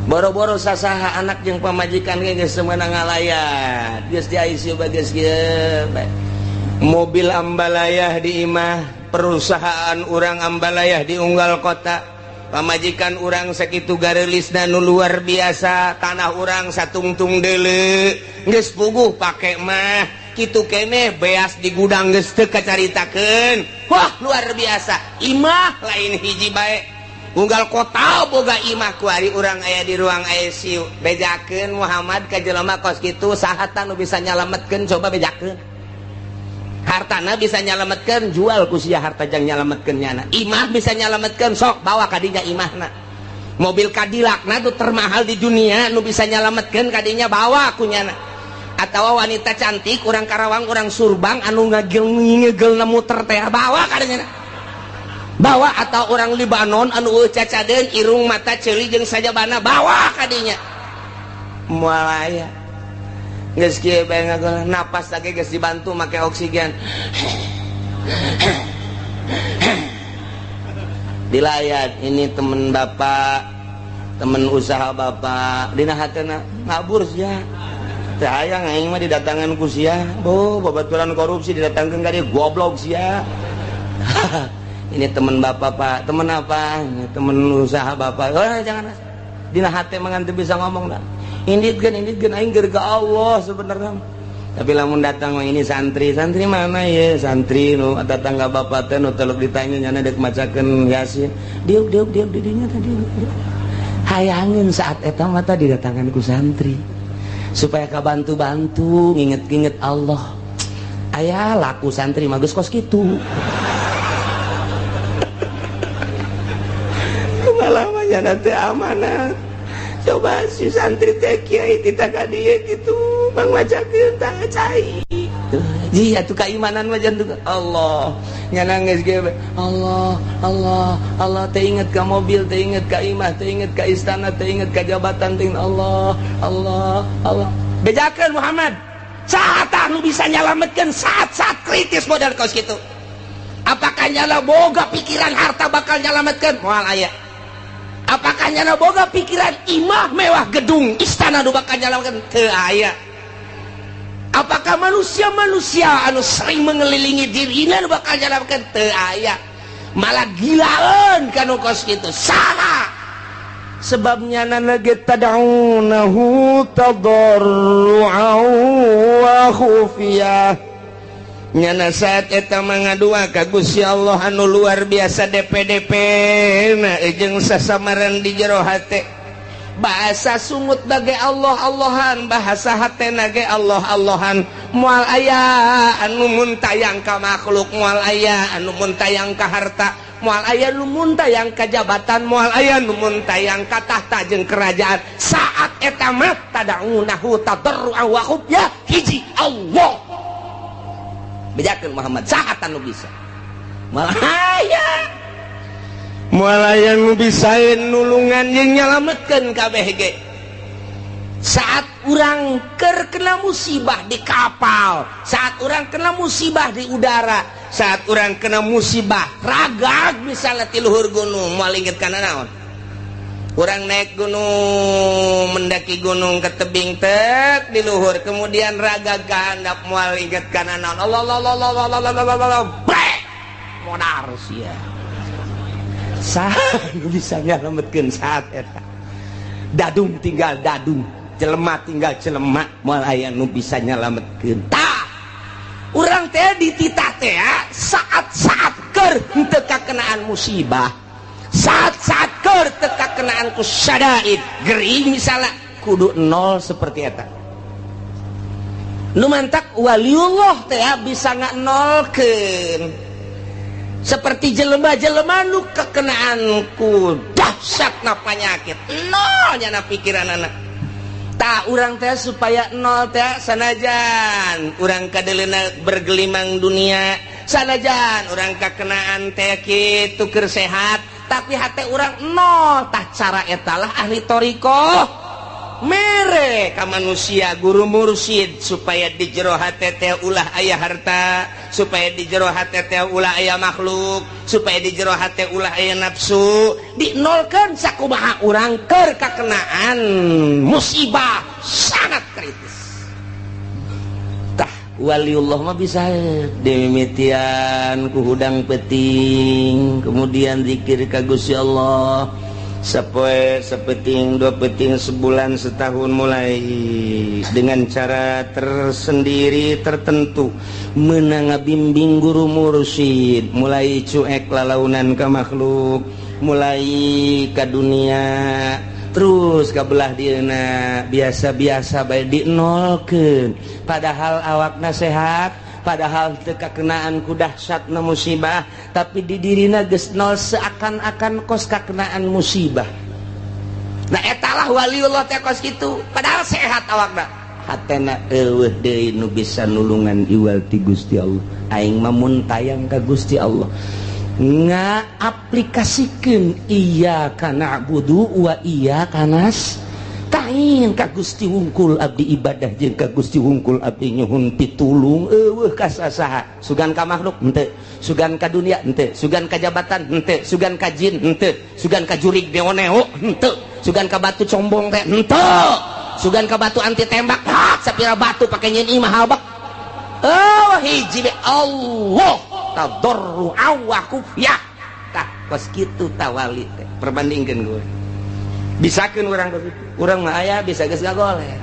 Boro-boro sasaha anak jeung pamajikan geus semeunang ngalayat. Geus di ICU bae geus kieu bae. Mobil ambalayah di imah, perusahaan urang ambalayah di unggal kota. Pamajikan urang sakitu gareulisna nu luar biasa, tanah urang satungtung deuleu. Geus puguh pake mah kitu keneh beas di gudang geus teu kacaritakeun. Wah, luar biasa. Imah lain hiji bae. Unggal kota boga imah kuari urang aya di ruang ICU. Bejakeun Muhammad ka jelema kos kitu saha nu bisa nyalametkeun, coba bejakeun. Hartana bisa nyalametkeun, jual ku sia harta jang nyalametkeun nyana. Imah bisa nyalametkeun, sok bawa ka dinya imahna. Mobil Cadillac na tuh termahal di dunia, nu bisa nyalametkeun ka dinya bawa ku nyana. Atawa wanita cantik urang Karawang, urang Surbang anu ngegel muter teh bawa ka dinya. Bawa atau orang Libanon anu cacadeun irung mata ceuli jeung sajabana bawa ka dinya. Moal aya. Geus kieu bae ngagolan napas lagi geus dibantu make oksigen. Dilayat ini temen bapak, temen usaha bapak, dina hatena ngabur sia. Teh hayang aing mah didatangan ku sia. Babaturan korupsi didatangkeun ka dieu goblok sia. ini teman bapak pak, teman apa? Ini teman usaha bapak. Oh jangan, dina hati mangan teu bisa ngomong dah. Inditkeun aing keur ka Allah sebenarnya. Tapi lamun datang ini santri mana ya? Santri nu tetangga bapak teh nu teluk ditanya nyana dek macakeun Yasin. Diuk didinya tadi. Hayangin saat eta mata didatangan ku santri supaya kabantu-bantu nginget-nginget Allah. Aya laku santri mah geus kos kitu. Kumaha nanti amanat. Coba si santri teh kiai tita ka dieu kitu mang macakeun tah cai. Ji atuh keimanan mah jantung Allah. Nyana geus ge Allah teh inget ka mobil, teh inget ka imah, teh inget ka istana, teh inget ka jabatan, teh Allah. Bejakeun Muhammad. Saat anu bisa nyalametkeun saat-saat kritis modal kos kitu. Apakah nyala boga pikiran harta bakal nyalametkeun? Moal aya. Apakah nyana boga pikiran imah mewah gedung istana nu bakal nyalametkeun? Teu aya. Apakah manusia anu sering mengelilingi dirina nu bakal nyalametkeun? Teu aya. Malah gilaeun kanu kos kitu. Saha? Sebabnya nana tad'unahu tadarru'an wa khufiyah. Nyana saat eta mangadua ka Gusti Allah anu luar biasa DP na jeung sasamaran di jero hate. Bahasa sungut bage Allah-Allahan, bahasa hatena ge Allah-Allahan. Moal aya anu muntayang ka makhluk, moal aya anu muntayang ka harta, moal aya nu muntayang ka jabatan, moal aya nu muntayang ka tahta jeung kerajaan. Saat eta mah tad'unahu tadarru'an wa khufyah hiji Allah. Bejakeun Muhammad saat anu bisa. Moal aya nu bisaeun nulungan jeung nyalametkeun kabeh ge. Saat urang keur kena musibah di kapal, saat urang kena musibah di udara, saat urang kena musibah ragag misalnya ti luhur gunung, moal inget kana naon? Urang naik gunung, mendaki gunung ke tebing tek di luhur, kemudian ragag handap moal inget kana naon? Allah modar sia. Saha bisa nyalametkeun saat eta? Dadung tinggal dadung, jelema tinggal jelema, moal aya nu bisa nyalametkeun. Tah, urang teh dititah teh saat-saat keur henteu kakenaan musibah, saat-saat keur teu kakenaan ku syadaid, gering misalnya kudu nol seperti eta. Nu mantak waliullah teh bisa nganolkeun. Seperti jelema-jelema nu kekenaan ku dahsyatna penyakit, nol nya pikiran anak. Tak urang teh supaya nol teh sanajan urang kadeleuna bergelimang dunia, sanajan urang kakenaan teh kitu keur sehat, tapi hate urang nol. Tah cara eta lah ahli thariqah mere ka manusia guru mursyid supaya di jero hate teh ulah aya harta, supaya di jero hate teh ulah aya makhluk, supaya di jero hate ulah aya nafsu, dinolkeun sakumaha urang keur kakenaan musibah sangat kritis. Tah waliullah mah bisa dimimitian ku hudang peting, kemudian zikir ka Gusti Allah sapoe sapeting dua peting sebulan setahun, mulai dengan cara tersendiri tertentu meunang ngabimbing guru mursyid, mulai cuek lalaunan ka makhluk, mulai ka dunia, terus ka belah dieuna biasa-biasa bae dinolkeun, padahal awakna sehat, padahal teu kakenaan ku dahsyatna musibah, tapi di dirina geus nol seakan-akan kos kakenaan musibah. Nah etalah waliullah teh kos kitu, padahal sehat awakna, hatena eueuh deui nu bisa nulungan iwal ti Gusti Allah. Aing mah mun tayang ka Gusti Allah ngaaplikasikeun iyyaka na'budu wa iyyaka nasta'in ka Gusti wungkul abdi ibadah jeung ka Gusti wungkul abdi nyuhun pitulung eueuh ka sasaha, sugan ka makhluk henteu, sugan ka dunia henteu, sugan ka jabatan henteu, sugan ka jin henteu, sugan ka jurig neo-neo henteu, sugan ka batu combong teh henteu, sugan ka batu anti tembak sapira batu pake nyin imah habak. Oh hiji be Allah tadarru'an wa khufyah, kos kitu tawali teh perbandingkeun gue bisakeun urang mah aya bisa geus gagoler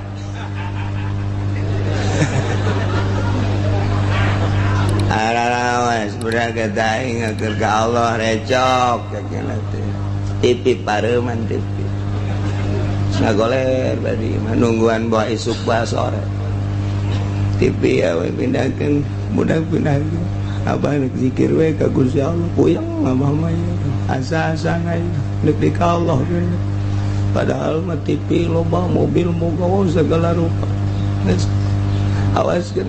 arawas beragam daing ke Allah recok kayaknya teh tipi pareuman tipi ngagoler badi nungguan bawa isuk bawa sore tipi ya we pindahkeun mudah pindahkeun abah nek zikir we ka Gusti Allah puyeng abah mah asa-asa ngayu nek di ka Allah padahal mah tipi loba mobil moga segala rupa awaskeun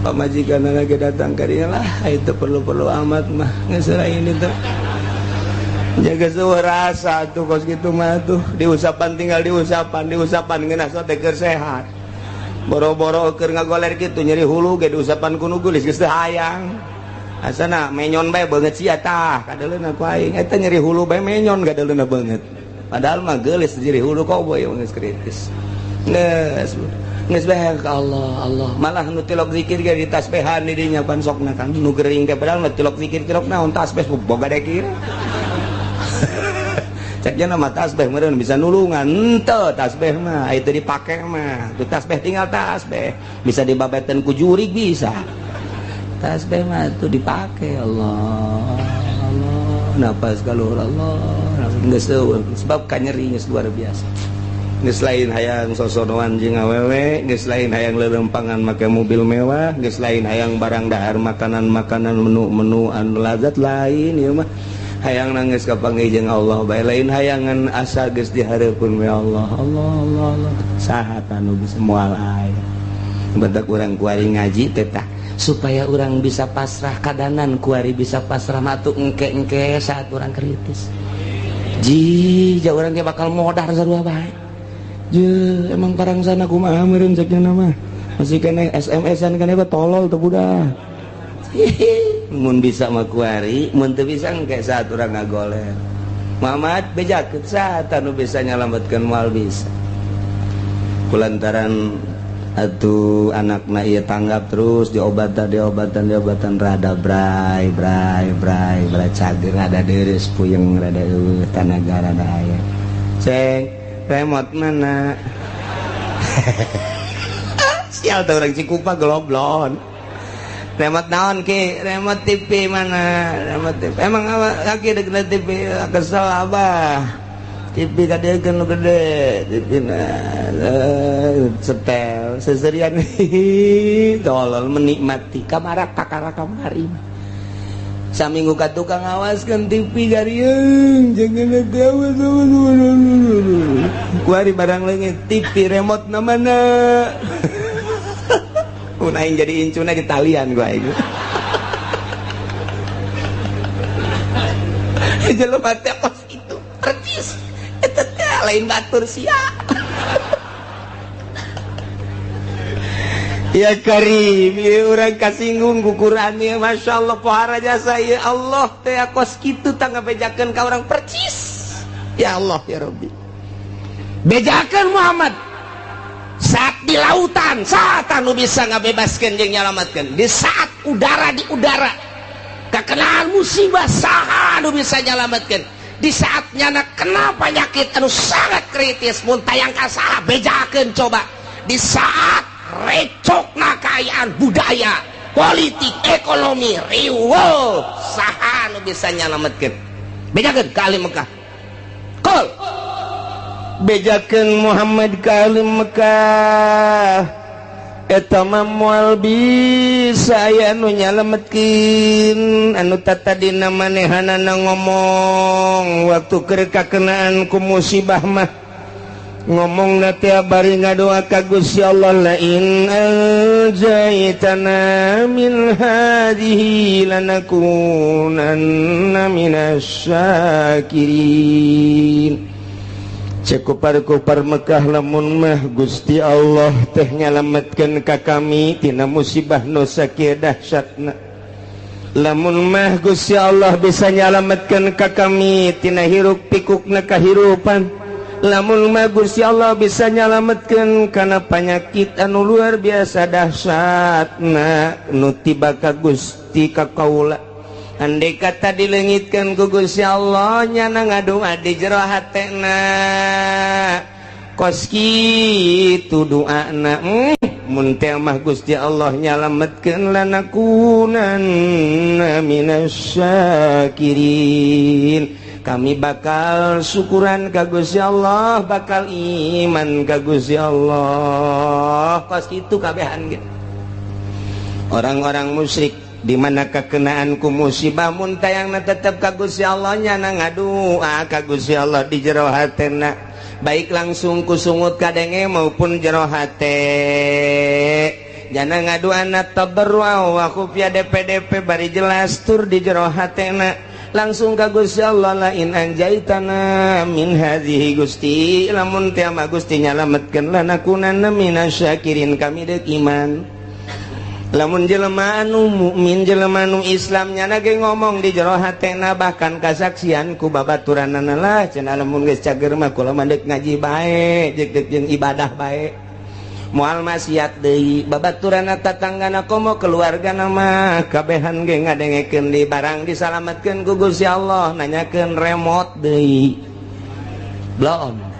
pamajikan lagi datang ke dia lah itu perlu amat mah ngesera ini tuh jaga suara rasa tuh kos gitu mah tuh diusapan tinggal diusapan ngeuna sote keur sehat boro-boro keur ngagoler kitu nyeri hulu ge diusapan ku nu geus geus teu hayang asana menyon bae beungeut sia tah kadaleuna ku aing eta nyeri hulu bae menyon kadaleuna beungeut padahal mah geulis nyeri hulu kok boy geus kritis geus bae ka Allah malah nu tilok zikir ge di tasbihan di dinya pan sokna kan nu gering teh padahal tilok zikir tilok naon tasbih boga dekir ceknya nama tasbih meureun bisa nulungan henteu tasbih mah itu dipake mah tu tasbih tinggal tasbih bisa dibabeteun ku jurig bisa tasbih mah tu dipake Allah napas galuhur Allah geus sebab kanyeri geus luar biasa geus lain hayang sosonoan jeung awewe geus lain hayang leurempangan make mobil mewah geus lain hayang barang dahar makanan menu anu lazat lain ieu mah hayang nangis ka panggih Allah bae lain hayangan asa geus dihareupeun we Allah saha anu bisa moal aya badak urang kuari ngaji teh tah supaya urang bisa pasrah kadanan kuari bisa pasrah matu engke saat urang kritis ja urang ge bakal modar sarua bae je emang parang sana kumaha meureun cekna mah masih kena SMS-an kana tolol teu budak mun bisa mah kuari mun teu bisa engke saat urang ngagoler Muhammad bejakeun saat anu bisa nyalametkeun moal bisa kulantaran atuh anakna ieu tanggap terus diobatan rada bray cager rada deres puyeng rada tanaga rada aya ceng remote mana sial tau orang Cikupa geloblon remote naon ki remote TV mana remote TV emang laki deket TV kesel abah TV kadekeun nu gede TV na setel seserian tolol menikmati kamara kamari saminggu ka tukang awaskeun TV garieung jangan awas kuari barang leungit TV remote na mana mun aing jadi incuna di talian gua aing jelema teh kos itu percis eta teh lain batur sia ya Karim, ya orang kasinggung kukuran ya, Masya Allah pohara jasa ya Allah teh kos kitu tangga bejakan ka orang percis ya Allah ya Rabbi bejakan Muhammad saat di lautan saat anu bisa ngabebaskan jeung nyalamatkan di saat udara di udara kakenaan musibah saha anu bisa nyalamatkan di saat nyana kena penyakit anu sangat kritis mun tayang ka saha bejakan coba di saat recokna kekayaan budaya politik ekonomi riweuh saha anu bisa nyalametkeun bejakeun ka ahli Mekah qul bejakeun Muhammad ka ahli Mekah eta mah moal bisa aya anu nyalametkeun anu tatadina manehanana ngomong waktu keur kakenaan ku musibah mah ngomong nanti bari ngadoa ka Gusti Allah la in anjaytana min hadhihi lanakunanna minasyakirin cek kupar Mekah lamun mah Gusti Allah teh nyalametkeun ka kami tina musibah nu sakieu dahsyatna lamun mah Gusti Allah bisa nyalametkeun ka kami tina hiruk pikukna kahirupan lamun mah Gusti Allah bisa nyalametkeun kana penyakit anu luar biasa dahsyatna nu tiba ka Gusti ka kaula andai kata dilengitkeun ku Gusti Allah nyana ngadua di jero hatena kos kitu doana mun teh mah Gusti Allah nyalametkeun lanakunanna minasyakirin kami bakal syukuran ka Gusti Allah bakal iman ka Gusti Allah kos kitu kabehan ge orang-orang musyrik di mana kekenaanku musibah mun tayangna tetep ka Gusti Allah nyana ngadua ka Gusti Allah di jero hatena baik langsung kusungut kadenge maupun jero hate jana ngaduana tabarrua wa khufya DP bari jelas tur di jero hatena langsung ka Gusti Allah lain anjaitana min hadhihi Gusti lamun teh mah Gusti nyalametkeun lanakunanna minasyakirin kami deuk iman lamun jelema anu mukmin jelema anu Islam nyana ge ngomong di jero hatena bahkan kasaksian ku babaturanana lah cenah lamun geus cager mah kula mah deuk ngaji bae deuk jeung ibadah bae moal maksiat deui babaturanna tatanggana komo keluargana mah kabehan ge ngadengekeun di barang disalametkeun ku Gusti Allah nanyakeun remote deui bloon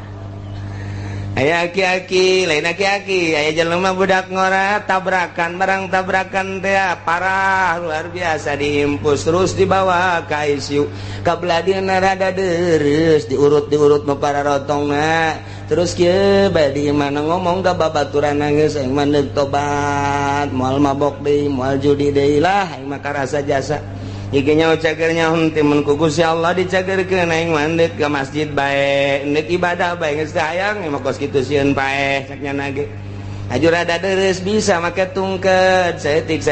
aya aki-aki lain aki-aki aya jelema budak ngora tabrakan barang tabrakan teh parah luar biasa dihimpus terus dibawa ka ICU kabladina rada deres diurut nu pararotongna terus kieu bade mana ngomong ka babaturan geus aing mah deuk tobat moal mabok deui moal judi deui lah aing mah karasa jasa iki nyaho cagernya henteu mun ku Gusti Allah dicagerkeun aing mandek ke masjid bae neuk ibadah bae geus hayang mah kos kitu sieun paeh saknyana ge aju rada deres bisa make tungkeun saeutik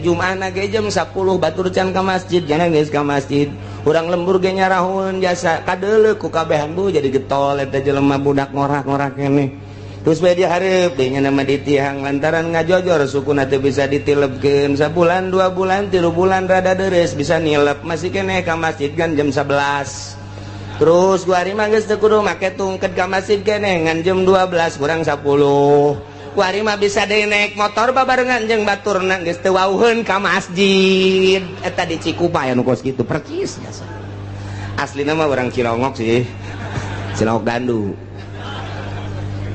Jumaahna ge jam 10 batur can ka masjid jana geus ka masjid urang lembur ge nyarahun jasa kadeuleu ku kabehan bu jadi getol eta jelema budak ngorak-ngorak keneh terus bae dihareup deui nya nama ditihang lantaran ngajojor sukuna teu bisa ditilebkeun sabulan 2 bulan 3 bulan rada deres bisa nilep masih keneh ka masjid kan jam 11 terus gua ari mah geus teu kudu make tungked ka masjid keneh ngan jam 12 kurang 10 gua ari mah bisa deui naik motor babarengan jeung baturna geus teu wauheun ka masjid eta di Cikupa anu kos kitu percis biasa aslina mah urang Cilongok sih Cilongok Gandu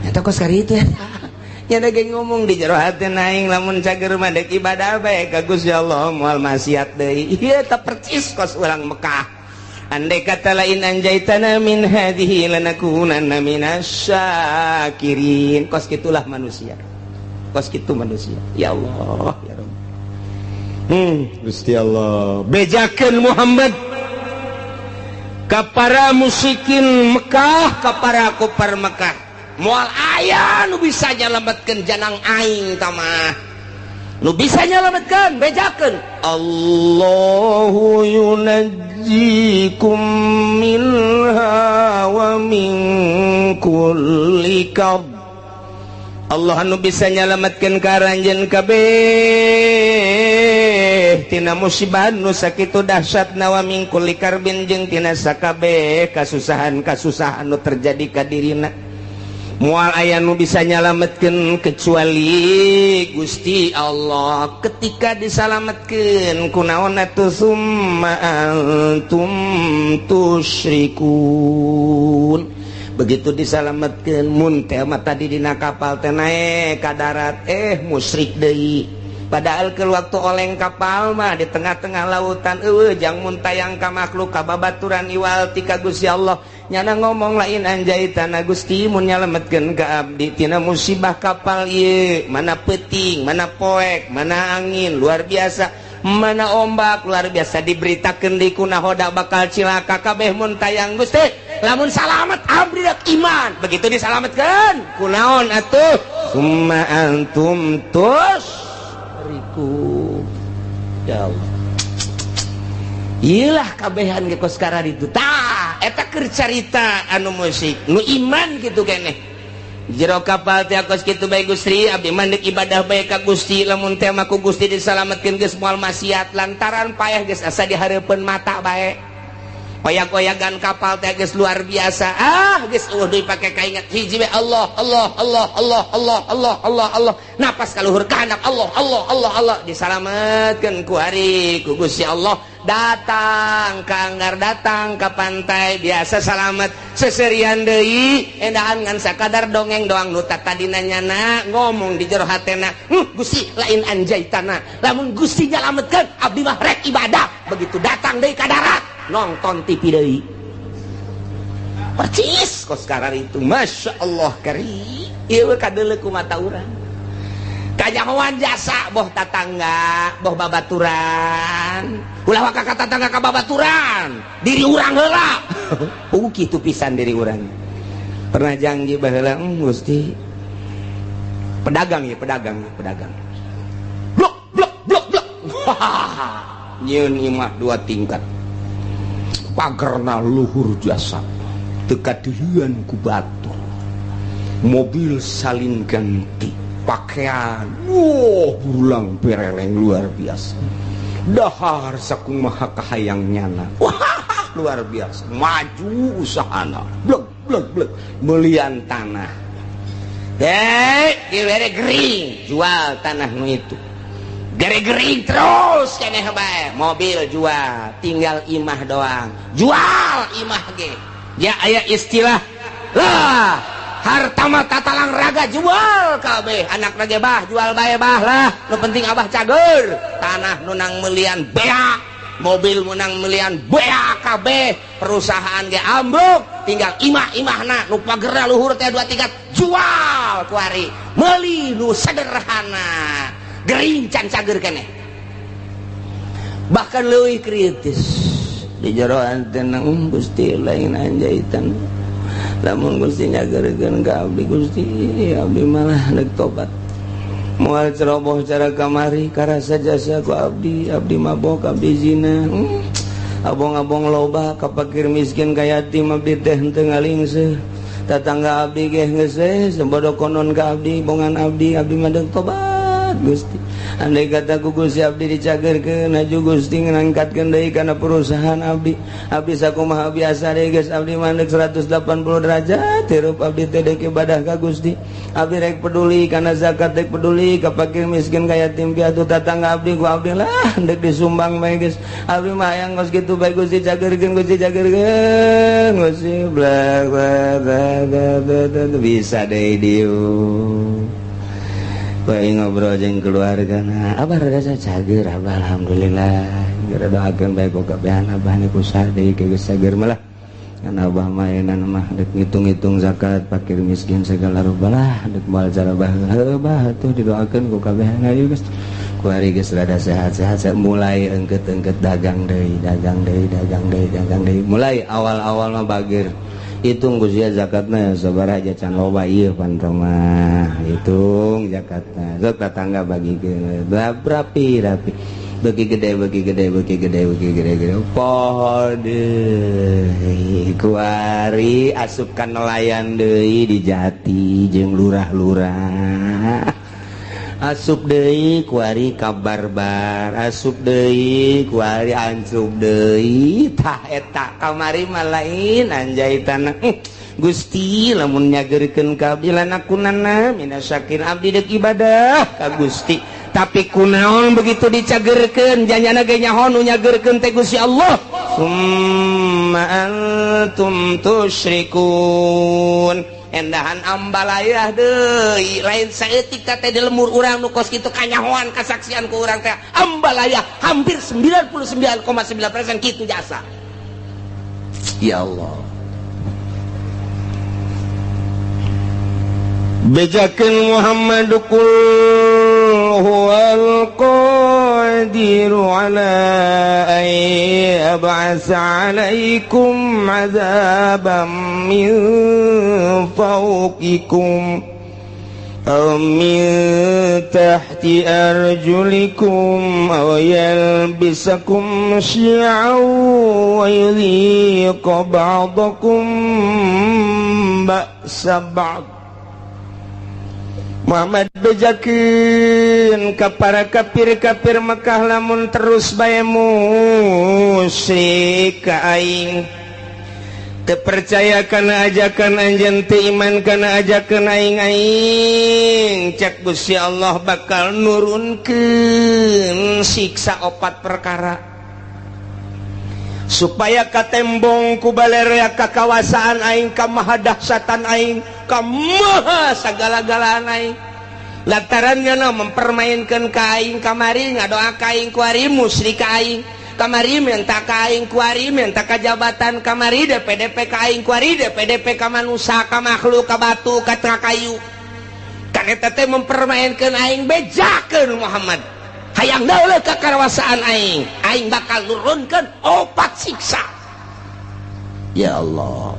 eta kos kari itu ya nya ge ngomong di jero hati naing lamun cager mah dek ibadah bae ka Gusti Allah moal maksiat deui ieu eta percis kos urang Mekah andai kata lain anjaitana min hadhihi lanakunanna minasyakirin kos kitulah manusia kos kitu manusia ya Allah ya Rabb Gusti Allah bejakeun Muhammad ka para musyrikin Mekah ka para kufar Mekah moal aya nu bisa nyalametkeun janang aing tamah nu bisa nyalametkeun bejakeun Allahu yunajjikum minha wa min kulli kab Allah anu bisa nyalametkeun ka ranjeun kabeh tina musibah nu sakitu dahsyatna wa min kulli karbin jeung tina sakabeh kasusahan nu terjadi ka dirina moal aya nu bisa nyalametkeun kecuali Gusti Allah ketika disalametkeun kunaon atuh summa antum tusyrikun begitu disalametkeun mun teh mah tadi dina kapal teh naek ka darat musyrik deui padahal ke waktu oleng kapal mah di tengah-tengah lautan jang mun tayang ka makhluk ka babaturan iwal ti ka Gusti Allah nyana ngomong lain anjaitana Gusti mun nyalametkeun ka abdi tina musibah kapal ieu mana peuting mana poek mana angin luar biasa mana ombak luar biasa diberitakeun deui ku nahoda bakal cilaka kabeh mun tayang Gusti lamun salamet abdi dak iman begitu disalametkeun kunaon atuh summa antum tusyrikun ya Allah iyalah kabehan ge kos karar itu tah eta keur carita anu musik nu iman kitu keneh jero kapal teh kos kitu bae Gusti abdi mandek ibadah bae ka Gusti lamun teh mah ku Gusti disalametkeun geus moal maksiat lantaran payah geus asa dihareupeun mata bae koyak-koyakan kapal teh geus luar biasa geus deui pake kaingat hiji we Allah napas ka luhur kahandap Allah disalametkeun ku hari ku Gusti Allah datang ke anggar, datang ke pantai, biasa salamet seserian deui endahan ngan sakadar dongeng doang nu tadina nyana ngomong di jero hatena, Gusti lain anjaitana lamun Gusti nyalametkeun abdi mah rek ibadah. Begitu datang deui ka darat nonton TV deui percis kos karar itu. Masya Allah kari ieu kadeuleu ku mata urang kanyahoan jasa boh tatangga boh babaturan ulah waka ka tatangga ka babaturan diri urang heula kitu pisan diri urang pernah janji baheula Gusti pedagang blok nyieun imah 2 tingkat pagerna luhur jasa tekadeuan ku batur mobil salin ganti pakaian burulang pereleng luar biasa dahar sakumaha kahayang nyana luar biasa maju usahana blek melian tanah gere gering jual tanah nu itu gere gering terus keneh bae mobil jual tinggal imah doang jual imah ge ya aya istilah lah harta mah tatalang raga jual kabeh anak raja bah jual bae bah lah nu penting abah cager tanah nunang melian bea mobil menang melian bea kabeh perusahaan ge ambruk tinggal imah-imahna nu pagerna luhur teh 2 tingkat jual kuari meuli nu sederhana gering can cager keneh bahkan leuwih kritis di jero antena Gusti lain anjaitan lamun Gusti nyageurkeun ka abdi Gusti abdi malah neuk tobat moal ceroboh cara kamari karasa jasa ku abdi mabok abdi zina abong-abong loba ka fakir miskin ka yatim abdi teh henteu ngalingseuh tatangga abdi ge geus sebodo konon ka abdi bongan abdi mah neuk tobat Gusti andai kata ku Gusti abdi dicageurkeun aju Gusti ngangkatkeun deui kana perusahaan abdi sakumaha biasa deui geus abdi mandeg 180 derajat hirup abdi teh deuk ibadah ka Gusti abdi rek peduli kana zakat rek peduli ka fakir miskin ka yatim piatu tatangga abdi ku abdi lah deuk disumbang bae geus abdi mah hayang geus kitu bae Gusti cageurkeun Gusti blak bisa deui dieu bae ngobrol jeung keluarga abah rada cager abah alhamdulillah gara doakeun bae ku kabehan abah ni kusaha deui geus cager mah lah kan abah mah eunana mah deuk ngitung-ngitung zakat fakir miskin segala rupa lah deuk moal cara abah atuh didoakeun ku kabehan ayo geus kuari geus rada sehat-sehat mulai engkeut-engkeut dagang deui mulai awal-awal mah bageur hitung Gusti zakatna sabaraha can loba ieu pantong mah hitung zakatna sok tetangga bagikeun rapi bagi gede poho deui kuari asupkan nelayan deui di Jati jeung lurah-lurah asup deui kuari kabarbar asup deui kuari ancup deui tah eta kamari mah lain anjaitana Gusti lamun nyageurkeun ka abdi lanakunana minasyakin abdi deuk ibadah ka Gusti tapi kunaon begitu dicageurkeun janyana ge nyaho nu nyageurkeun teh Gusti Allah summa antum tusyrikun endahan ambalayah deui lain saeutik teh di lemur urang nu kos kitu kanyahoan kasaksian ku urang teh ambalayah hampir 99,9% kitu jasa ya Allah bejakeun Muhammad qul huwal qadiru ala ay ab'asa alaikum azaban min fawqikum aw min tahti arjulikum aw yalbisakum syi'an wa yudhiqa ba'dakum ba'sa ba'd Muhammad bejakeun ka para kafir-kafir Mekah lamun terus bae musyrik ka aing teu percaya kana ajakan anjeun teu iman kana ajakan aing cek Gusti Allah bakal nurunkeun siksa 4 perkara supaya katembong ku balerea kakawasaan aing ka maha dahsyatan aing ka maha sagala-galaan aing lantaran nya mempermainkan ka aing kamari ngadoa ka aing ku ari musyrik ka aing kamari minta ka aing ku ari minta ka jabatan kamari DPDP ka aing ku ari DPDP ka manusia ka makhluk ka batu ka kayu kan eta teh mempermainkan aing bejakeun Muhammad hayang dauleuh kakarawasaan aing bakal nurunkeun 4 siksa ya Allah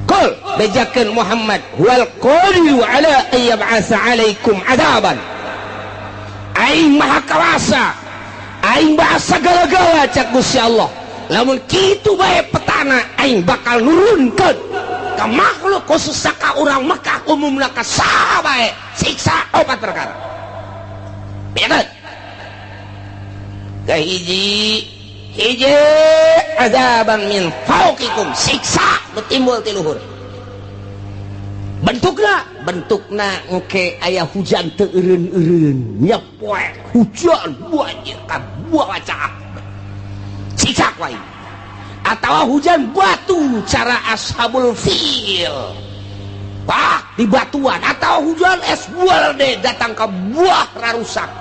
qul bejakeun Muhammad wal qadiru ala ayyab'asa alaikum adaban aing maha kawasa aing bahasa segala-gala cak Gusti Allah lamun kitu bae petana aing bakal nurunkeun ka makhluk khusus ka urang Mekah umumna ka saha bae siksa 4 perkara bener kahiji azaban min fauqikum siksa betimbul ti luhur bentukna engke aya hujan teu eureun-eureun nya poe hujan banjir ka buaca siksa wae atawa hujan batu cara ashabul fil di batuan atau hujan es buah deh datang ke buah rarusak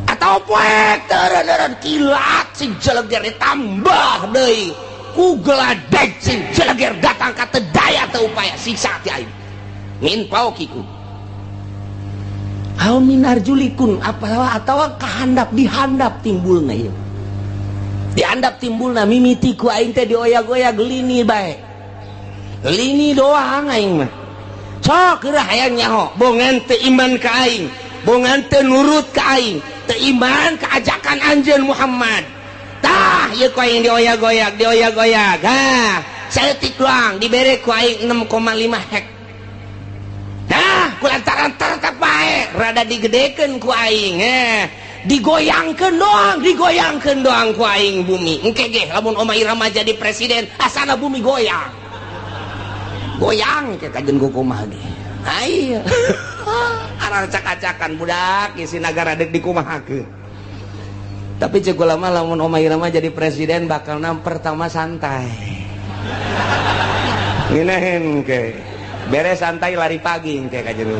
atau poek teren kilat sing jeleger ditambah deui ku geladeg sing jeleger datang ka teu daya teu upaya siksa ti aing min paukiku aw minar julikun atawa kahandap dihandap timbulna ieu dihandap timbulna mimiti ku aing teh dioyag-oyag lini bae lini doang aing mah sok geurah hayang nyaho bongan teu iman ka aing bongan teu nurut ka aing teu iman ka ajakan anjeun Muhammad tah ieu ku aing dioyag-oyag ha saeutik doang dibere ku aing 6,5 hek nah kulantaran tetep bae rada digedekeun ku aing digoyangkeun doang ku aing bumi engke ge lamun Oma Irama jadi presiden asana bumi goyang kayak kajen kumaha ge aya arah acak-acakan budak isi nagara dek dikumahakeun tapi ceuk lama lamun Oma Irama jadi presiden bakal pertama santai ngeunaheun ke beres santai lari pagi kayak kajen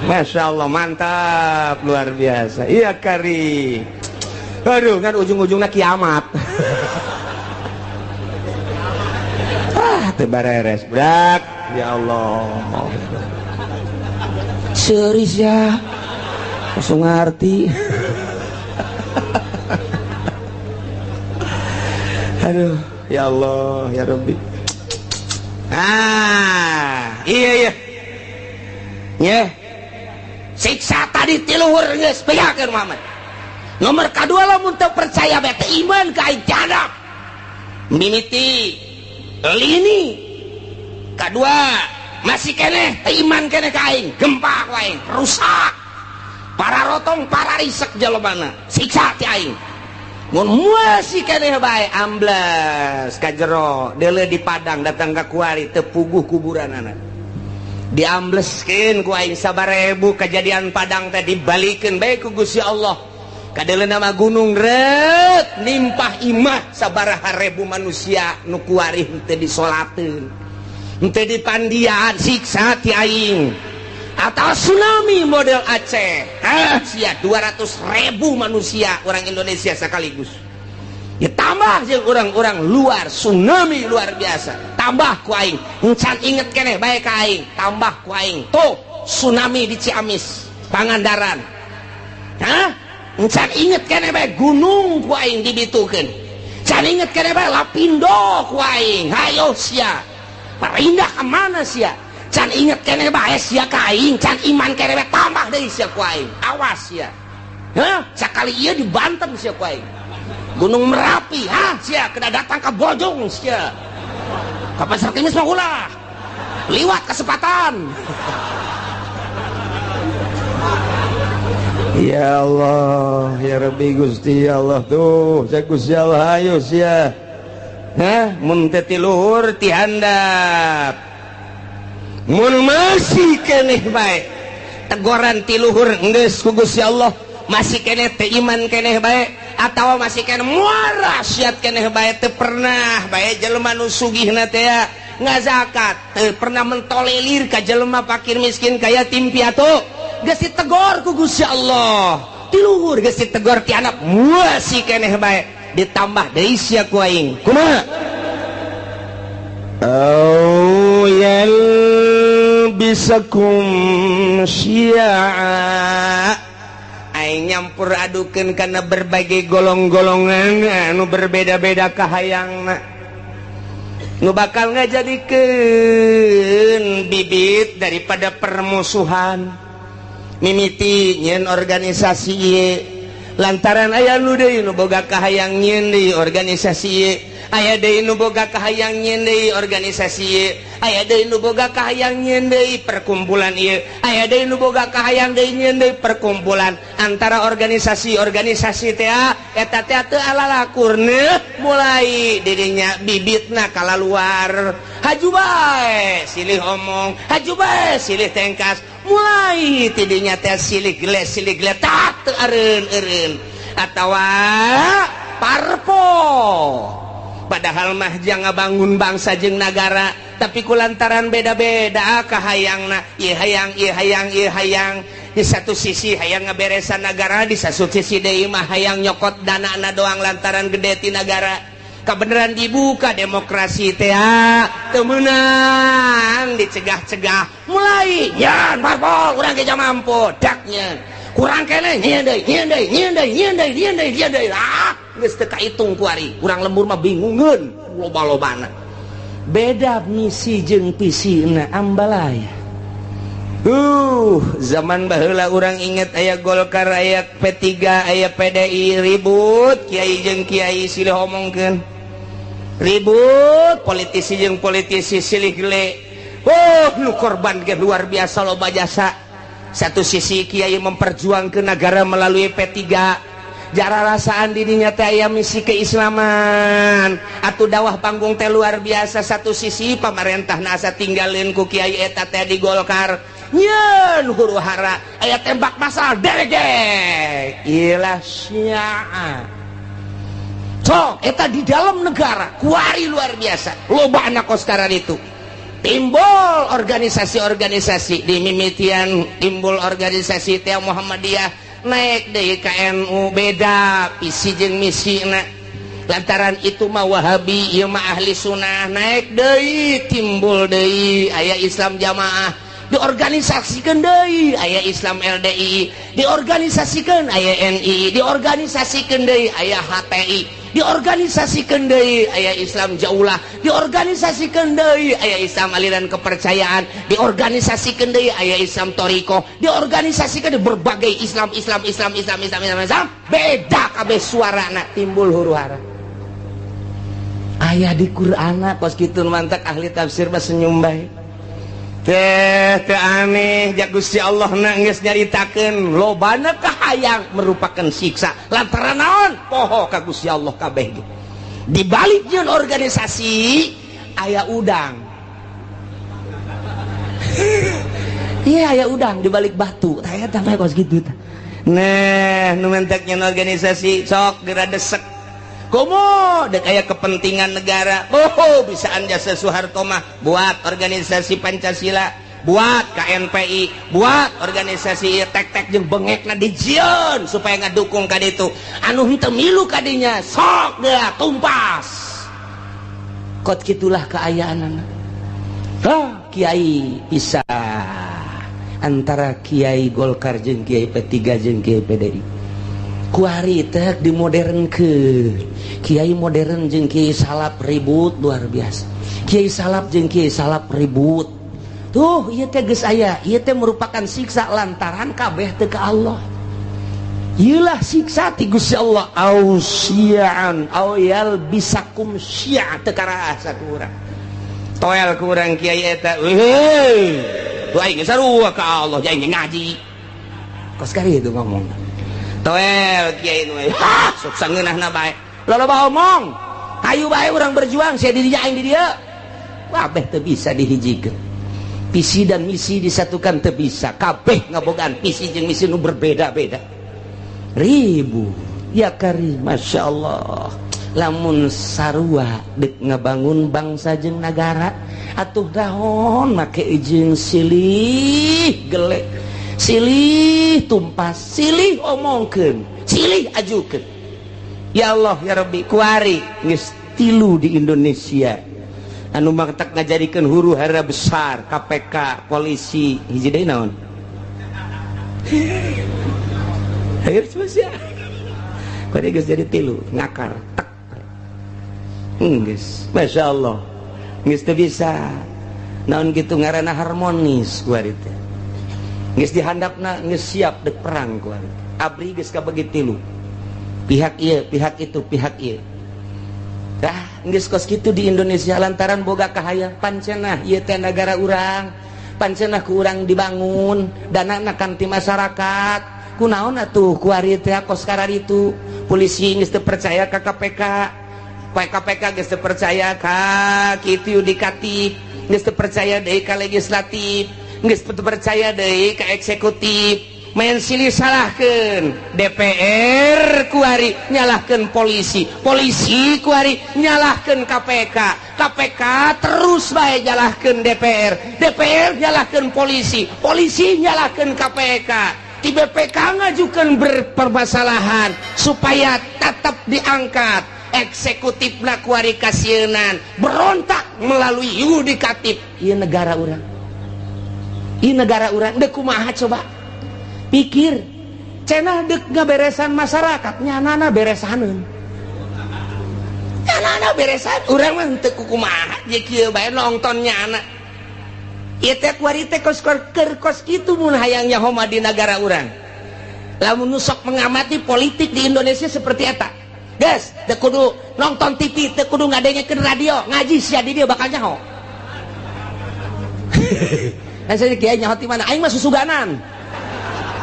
Masya Allah mantap luar biasa iya kari aduh kan ujung-ujungnya kiamat tebareres budak ya Allah serius ya langsung ngerti aduh ya Allah ya Rabbi iya siksa tadi tiluhur geus bejakeun Muhammad nomor kedua lamun teu percaya bae teu iman ka aing cadap mimiti lini kedua masih keneh iman keneh ka aing gempa ku aing rusak para rotong para risek jelebana siksa ti aing mun masih keneh bae amblas ka jero deuleu di padang datang ka kuari teu puguh kuburanana diambleskeun ku aing 1000 kejadian padang teh dibalikeun bae ku Gusti Allah kadeuleu nama gunung ret nimpah imah sabaraha ribu manusia nu kuari teu disolateun teu dipandian siksa ti aing atau tsunami model Aceh sia 200.000 manusia orang Indonesia sekaligus ya tambah jeung orang-orang luar tsunami luar biasa tambah ku aing encan inget keneh bae ka aing tambah ku aing tuh tsunami di Ciamis Pangandaran encan inget keneh bae gunung ku aing dibitukeun can inget keneh bae Lapindo ku aing hayo sia parindah ka mana sia can inget keneh bae sia ka aing can iman keneh bae tambah deui sia ku aing awas sia sakali ieu di Banten sia ku aing Gunung Merapi sia kena datang ke Bojong sia ka Pasar Kemis mah ulah liwat kesempatan ya Allah ya Rabbi Gusti Allah tuh saya Gusti Allah ayo sia mun teh ti luhur ti handap mun masih keneh bae teguran ti luhur geus ku Gusti Allah masih keneh teu iman keneh bae atawa masih kena muara syat keneh bae teu pernah bae jelema nu sugihna teh nggak zakat teu pernah mentolerir ka jelema fakir miskin kaya tim piatu geus ditegor ku Gusti Allah ti luhur geus ditegor ti anak muasi keneh bae ditambah deui sia ku aing kumaha au yalbisakum syi'a aing nyampur adukeun kana berbagai golong-golongan anu berbeda-beda kahayangna nu bakal ngajadikeun bibit daripada permusuhan mimiti nyeun organisasi ieu lantaran aya nu deui nu boga kahayang nyeun deui organisasi ieu aya deui nu boga kahayang nyeun deui organisasi ieu aya deui nu boga kahayang nyeun deui perkumpulan ieu aya deui nu boga kahayang deui nyeun deui perkumpulan antara organisasi teh eta teh teu alalakurna mulai didinya bibitna kalaluar haju bae silih omong haju bae silih tengkas mulai tidinya teh silih gele tak teu eureun atawa parpo padahal mah jangan bangun bangsa jeung nagara tapi kulantaran beda-beda kahayangna ieu hayang di satu sisi hayang ngaberesan negara di satu sisi deui mah hayang nyokot danana doang lantaran gede ti negara kabeneran dibuka demokrasi teh teu meunang dicegah-cegah mulai nyan parpol urang ge mampu daknya kurang keneh nyieun deui geus teu kahitung ku ari urang lembur mah bingungeun loba-lobana beda misi jeung visina ambalaya zaman baheula urang inget aya Golkar aya P3 aya PDI ribut kiai jeung kiai silih omongkeun ribut politisi jeung politisi silih gele nu korban ge luar biasa loba jasa satu sisi kiai memperjuangkeun negara melalui P3 jara rasaan dirinya teh aya misi keislaman atuh dakwah panggung teh luar biasa satu sisi pamarentahna asa tinggalin ku kiai eta teh di Golkar nyeun huru hara aya tembak masal derege ilah syi'a sok eta di dalam negara kuari luar biasa loba anak koskaran itu timbul organisasi-organisasi di mimitian timbul organisasi teh Muhammadiyah naik deui ka NU beda visi jeung misina lantaran itu mah Wahabi ieu mah ahli sunnah naik deui timbul deui aya Islam Jamaah diorganisasikeun deui aya Islam LDI diorganisasikeun aya NI diorganisasikeun deui aya HTI diorganisasikeun deui aya Islam Jaulah diorganisasikeun deui aya Islam aliran kepercayaan diorganisasikeun deui aya Islam Thariqah diorganisasikeun berbagai Islam beda kabeh suarana timbul huru-hara aya di Qur'ana kos kitu mantak ahli tafsir mah senyum bae teh aneh jak Gusti Allah geus nyaritakeun lobana kahayang merupakan siksa lantaran naon poho ka Gusti Allah kabeh di balik jeung organisasi aya udang iya aya udang di balik batu tah eta mah kos kitu tah nah nu mentek nyen organisasi sok geura desek komo dek aya kepentingan negara bisaan jasa Soeharto mah buat organisasi Pancasila buat KNPI buat organisasi tek-tek jeung bengekna dijieun supaya ngadukung ka ditu anu henteu milu kadinya sok geura tumpas kot kitulah kaayaanana kiai pisah antara kiai Golkar jeung kiai P3 jeung kiai PDI kuari teh dimodernkeun kiai modern jeung kiai salap ribut luar biasa kiai salap jeung kiai salap ribut tuh ieu teh geus aya ieu teh merupakan siksa lantaran kabeh teu ka Allah ieulah siksa ti Gusti Allah au syi'an au yalbisakum syi'a teu karaasa ku urang toel ku urang kiai eta heuh tuh aing sarua ka Allah jeung ngaji kos kari itu ngomong toel kiai nu sok sangeunahna bae loba omong hayu bae urang berjuang sia di dieu aing di dieu kabeh teu bisa dihijikeun visi dan misi disatukan teu bisa kabeh ngabogaan visi jeung misi nu berbeda-beda ribut ya Karim. Masya Allah, lamun sarua dek ngabangun bangsa jeung negara atuh dahon make jeung silih gelek, silih tumpas, silih omongkeun, silih ajukeun. Ya Allah ya Rabbi, kuari geus 3 di Indonesia anu maktak ngajadikeun huru hara besar KPK, polisi, hiji deui naon? Hair spesial. Kode geus jadi 3 ngakar tek. Geus, Masya Allah. Geus teu bisa. Naon kitu ngaranna harmonis kuari teh. Geus dihandapna geus siap dek perang kuari. Abri geus kabagi 3. Pihak ieu, pihak itu, pihak ieu. Dah, geus kos kitu di Indonesia lantaran boga kahayang pancenah ieu teh negara urang. Pancenah ku urang dibangun, danana kan ti masyarakat. Kunaon atuh kuari teh kos kararitu. Polisi geus teu percaya ka KPK. KPK geus teu percaya ka kitu yudikatif, geus teu percaya deui ka legislatif, geus teu percaya deui ka eksekutif. Main silih salahkeun DPR kuari nyalahkeun polisi, polisi kuari nyalahkeun KPK, KPK terus bae nyalahkeun DPR, DPR nyalahkeun polisi, polisi nyalahkeun KPK. Di BPK ngajukeun berpermasalahan supaya tetap diangkat, eksekutifna kuari kasienan berontak melalui yudikatif. Ieu negara urang, ieu negara urang deuk kumaha coba? Pikir cenah dek ngaberesan masyarakat nyanana beresaneun, nyanana beresan urang mah teu kumaha je kieu bae nongton nyana. Ieu teh kuari teh kos kitu mun hayang nyaho mah di negara urang. Lamun nu sok mengamati politik di Indonesia seperti eta, geus teu kudu nonton TV, teu kudu ngadengekeun radio, ngaji sia di dieu bakal nyaho. Nah saya kieu nyaho ti mana? Aing mah susuganan.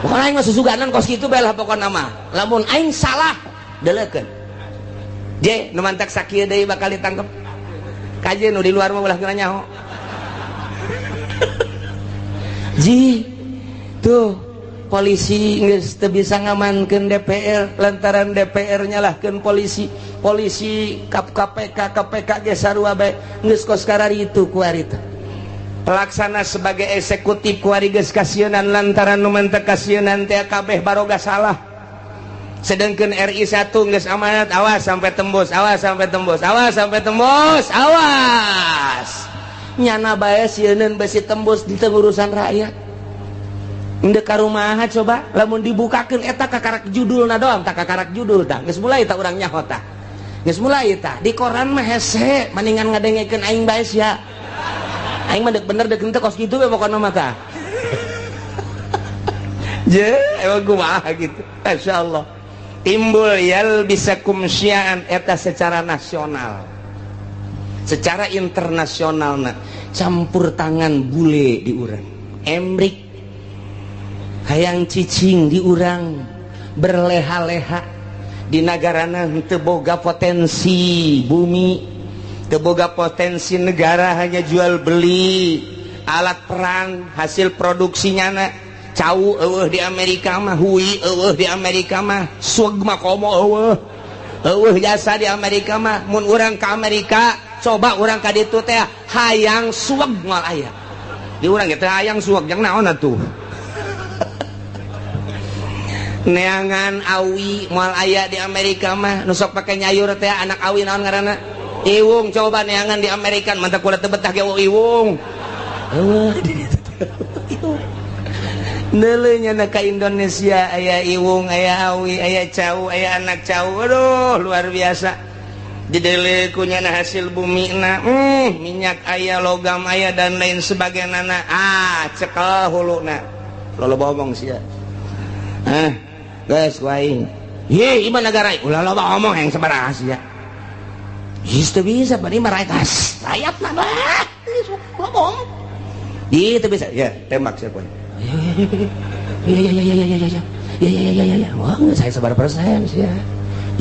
Bukan aing mah susuganan kos kitu bae lah pokona mah. Lamun aing salah deleukeun. Je nu mantak sakieu deui bakal ditangkep. Kaje nu di luar mah ulah kena nyaho. Ji tuh polisi geus teu bisa ngamankeun DPR lantaran DPR nyalahkeun polisi, polisi KPK ge sarua bae geus kos kararitu kuari teh. Pelaksana sebagai eksekutif kuari geus kasienan lantaran nu mentek kasienan teh kabeh baroga salah. Sedengkeun RI 1 geus amanat, awas sampai tembus, awas sampai tembus, awas sampai tembus, awas. Nyana bae sieun besi tembus di urusan rakyat. Endeu karumaha coba lamun dibukakeun eta kakarak judulna doang, tak kakarak judul tah. Geus mulai tah urang nyaho tah. Geus mulai tah. Di koran mah hese mendingan ngadengekeun aing bae sia. Aing mah bener dek ente kos gitu we pokona mah tah. Je, emang kumaha gitu. Masyaallah. Timbul yal bisa kumsyian eta secara nasional. Secara internasional na campur tangan bule di urang. Emrik hayang cicing di urang berleha-leha di nagarana teu boga potensi bumi, teu boga potensi negara, hanya jual beli alat perang hasil produksinya na. Cau eueuh di Amerika mah, hui eueuh di Amerika mah, swag mah komo eueuh jasa di Amerika mah. Mun urang ka Amerika coba urang ka ditu teh hayang swag moal aya di urang teh hayang swag jeung naon atuh. Neangan awi moal aya di Amerika mah, nu sok pake nyayur teh anak awi naon ngaranna? Iwung. Coba neangan di Amerika mantap kuda teu betah ge iwung. Neuleunya na ka Indonesia aya iwung, aya awi, aya cau, aya anak cau. Aduh luar biasa. Dideuleu ku nyana hasil bumi na, minyak aya, logam aya dan lain sebagainya. Cekel huluna. Loba ngomong sia. Guys, waing. Ye, iman negara. Ulah loba ngomong yang sabaraha sia. Geus teu bisa bari maraekas. Rakyat mah bah. Ngomong. Itu bisa. Ya, tembak sia poin. Ya. Wah, saya sebar persen sih ya.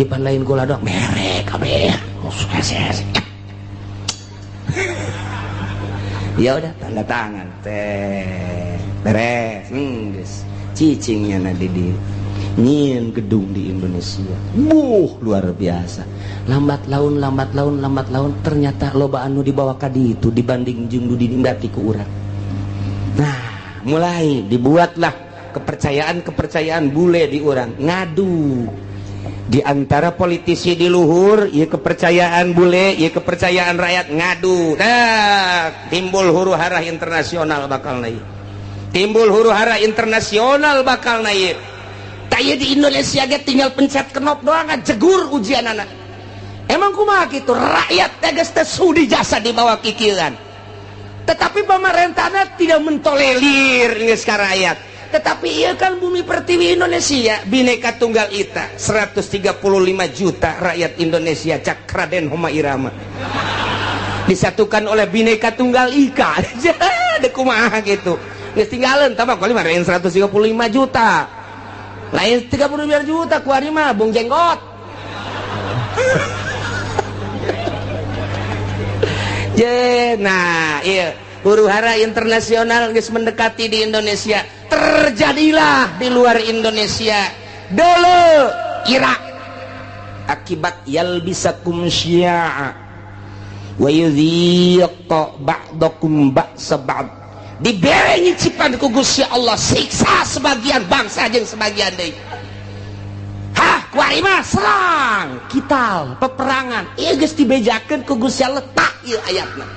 Jipan lain gula dok merek kabeh. Ya udah tanda tangan teh. Beres. Geus. Cicingnya na di nyin gedung di Indonesia luar biasa. Lambat laun ternyata loba anu dibawa ka ditu dibanding jeung nu diningati ku urang. Nah, mulai dibuatlah kepercayaan bule di urang ngadu di antara politisi di luhur, ieu kepercayaan bule, ieu kepercayaan rakyat ngadu. Timbul huru-hara internasional bakal naik. Taya di Indonesia ge tinggal pencet knop doang jegur ujian anak. Emang kumaha kitu rakyat geus teh sudi jasa di bawah kikieuan. Tetapi pemerintahnya tidak mentolerir geus ka rakyat. Tetapi ieu kan bumi pertiwi Indonesia, Bhinneka Tunggal Ika, 135 juta rakyat Indonesia cak Raden Homa Irama. Disatukan oleh Bhinneka Tunggal Ika. Jadi kumaha gitu. Geus tinggalin tambah kali mah 135 juta. Lain 35 juta ku ari mah bung jenggot. Nah, iya, huru-hara internasional geus mendekati di Indonesia. Terjadilah di luar Indonesia dulu Irak akibat yalbisakum syi'a wa yudhiqa ba'dakum ba'sa ba'd. Dibere nyicipan ku Gusti Allah siksa sebagian bangsa jeung sebagian deui. Kuari mah serang, kital, peperangan. Ieu geus dibejakeun ku Gusti Allah tak ieu ayatna.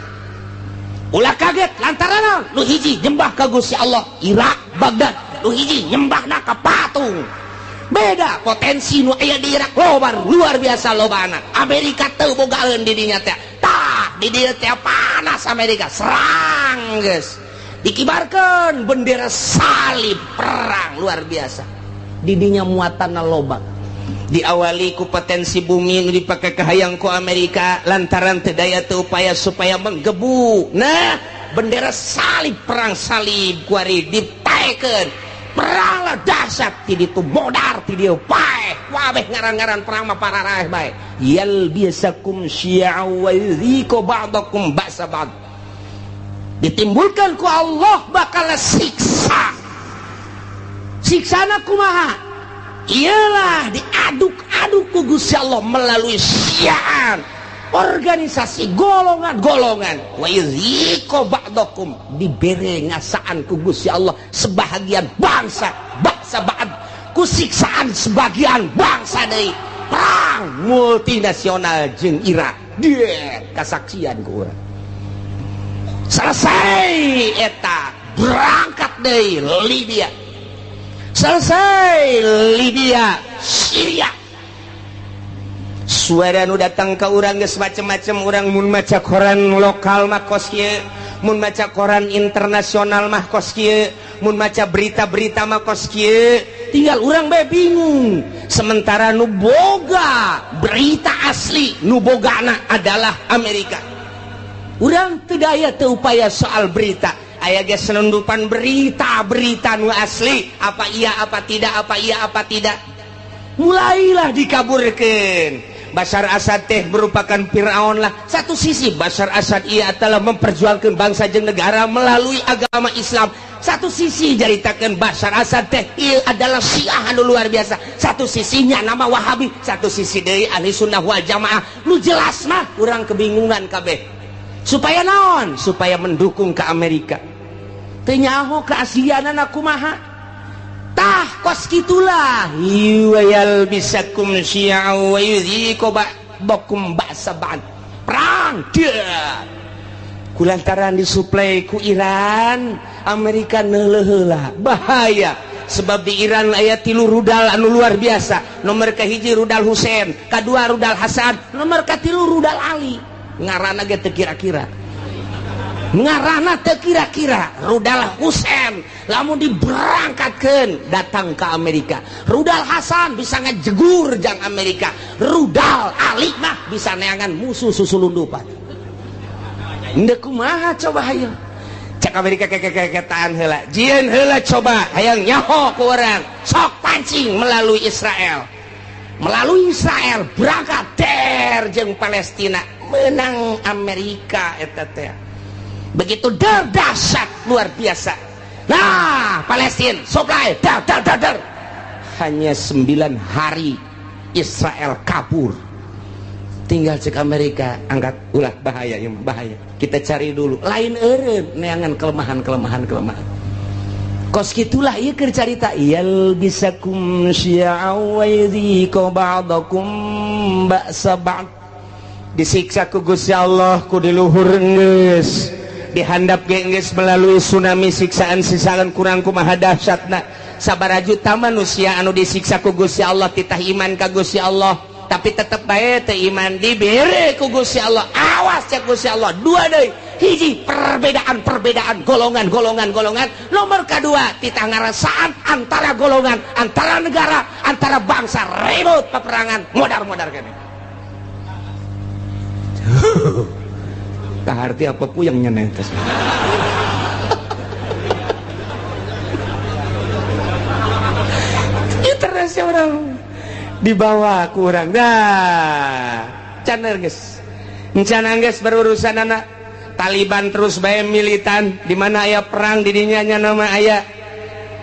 Ulah kaget lantaran nu hiji nyembah ka Gusti Allah Irak, Baghdad, nu hiji nyembahna ka patung. Beda potensi nu aya di Irak loba luar biasa lobana. Amerika teu bogaeun di dinya teh. Tah, di dieu teh panas Amerika, serang geus. Dikibarkeun bendera salib perang luar biasa. Di dinya muatanna loba. Diawali ku potensi bumi nu dipake kahayang ku Amerika lantaran teu daya teu upaya supaya menggebu. Nah, bendera salib perang salib kuari dipaekeun. Perang lah dahsyat ti ditu modar ti dieu pae. Wabeh ngaran-ngaran perang mah pararaeh bae. Yal biasakum syi'a wa yudhiqu ba'dakum ba'sa ba'd. Ditimbulkan ku Allah bakal siksa. Siksana kumaha? Ialah diaduk-aduk ku Gusti Allah melalui syi'an, organisasi golongan-golongan. Wa yudhiqu ba'dakum, dibere ngasaan ku Gusti Allah sebahagian bangsa bangsa ba'd ku siksaan sebagian bangsa deui. Perang multinasional jeung Irak dia kasaksian ku urang. Selesai eta berangkat deui Libya. Selesai Libya, Syria. Suara nu datang ke urang geus macam-macam. Urang mun maca koran lokal mah kos kieu, mun maca koran internasional mah kos kieu, mun maca berita-berita mah kos kieu. Tinggal urang bae bingung. Sementara nu boga berita asli, nu bogana adalah Amerika. Urang teu daya teu upaya soal berita. Aya ge senundupan berita nu asli, apa iya apa tidak. Mulailah dikaburkeun. Bashar Assad teh merupakan Firaun lah. Satu sisi Bashar Assad ia telah memperjuangkan bangsa jeung negara melalui agama Islam. Satu sisi jaritakeun Bashar Assad teh ieu adalah Syiah anu luar biasa. Satu sisinya nama Wahabi, satu sisi deui Ahli Sunnah wal Jamaah. Nu jelas mah urang kebingungan kabeh. Supaya naon? Supaya mendukung ke Amerika. Teu nyaho keaslianana kumaha? Tah kos kitulah. Yal bisakum syi'a wa yudhiqu ba'dakum ba'sa ba'd. Perang dia. Kulantaran disuplai ku Iran, Amerika neuleuh heula. Bahaya. Sebab di Iran aya 3 rudal anu luar biasa. Nomor kahiji rudal Husein, kadua rudal Hasan, nomor katilu rudal Ali. Ngaranna ge teu kira-kira. Ngaranna teu kira-kira. Rudal Husein lamun diberangkatkeun datang ke Amerika. Rudal Hasan bisa ngajegur jang Amerika. Rudal Ali mah bisa neangan musuh susulundupan. Henteu kumaha coba hayu. Cak Amerika keketaan heula. Jieun heula coba hayang nyaho ku urang. Sok pancing melalui Israel. Melalui Israel berangkat der jeung Palestina. Menang Amerika eta teh. Begitu dahsyat luar biasa. Nah, Palestina supply dar. hanya 9 hari Israel kabur. Tinggal cek Amerika angkat ulah bahaya ya, bahaya. Kita cari dulu lain eureun neangan kelemahan. Kos gitulah ieu keur carita yal bisakum syi'a wa yadhiqa ba'dakum ba'sa ba'd. Disiksa ku Gusti Allah ku di luhur geus, dihandap ge geus melalui tsunami siksaan sisalan kurang kumaha dahsyatna. Sabaraha juta manusia anu disiksa ku Gusti Allah titah iman ka Gusti Allah, tapi tetep bae teu iman dibere ku Gusti Allah. Awas cek Gusti Allah. Dua deui, hiji perbedaan golongan. Nomor kedua titah ngarasaan antara golongan, antara negara, antara bangsa, ribut peperangan modar kene. Kaharti apa puyang nyeuneuh tos. Internasional dibawa kurang dah caner geus encana geus berurusan anak Taliban terus bae militan di mana aya perang di dinya nya nama aya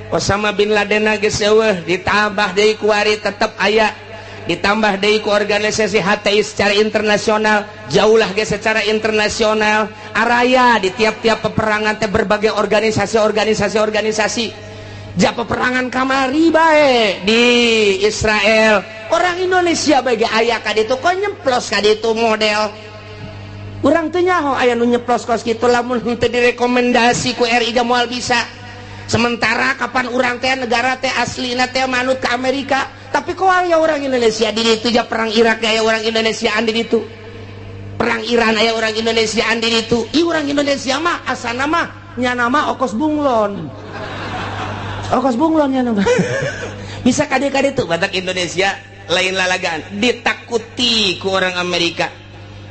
Osama bin Laden geus eueuh ditambah deui ku ari tetep aya, ditambah deui ku organisasi HTI secara internasional, jauhlah ge secara internasional araya di tiap-tiap peperangan teh berbagai organisasi ja peperangan kamari bae di Israel. Orang Indonesia bagi aya ka ditu kok nyemplos ka ditu model. Urang teu nyaho aya nu nyeplos kos kitu lamun teu direkomendasi ku RI ga moal bisa. Sementara kapan urang teh negara teh aslina teh manut ke Amerika, tapi kok aya orang Indonesia di ditu ja perang Irak aya orang Indonesiaan di ditu. Perang Iran aya orang Indonesiaan di ditu. Ih urang Indonesia mah asana mah nya nama Okos Bunglon. Okos Bunglon nya nama. Bisa kade-kade tuh batak Indonesia lain lalagaan ditakuti ku orang Amerika.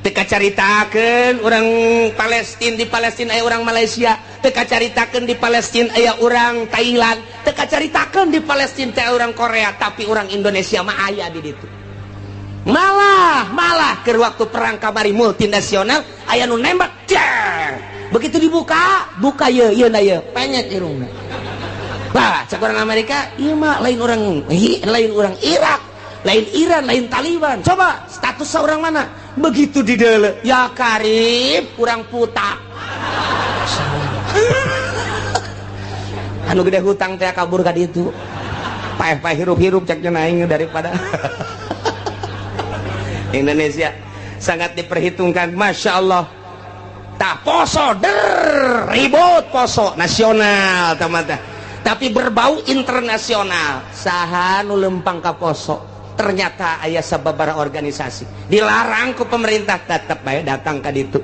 Teka caritakeun orang Palestina, di Palestina aya orang Malaysia, teka caritakeun di Palestina aya orang Thailand, teka caritakeun di Palestina teh orang Korea, tapi orang Indonesia mah aya di ditu. Malah keur waktu perang kamari multinasional aya nu nembak cer. Begitu dibuka ieu na ieu penyet irungna. Bah, cek orang Amerika, ieu mah lain orang Irak, lain Iran, lain Taliban. Coba status seorang mana? Begitu di deule, ya karib kurang putak. Anu gede hutang teh kabur ka ditu. Paeh hirup-hirup cek cenah aing daripada Indonesia sangat diperhitungkan, Masya Allah. Tak poso ribut poso nasional teman-teman, tapi berbau internasional. Saha nu lempang ka poso ternyata aya sababaraha organisasi dilarang ku pemerintah, tetep bae datang ka ditu.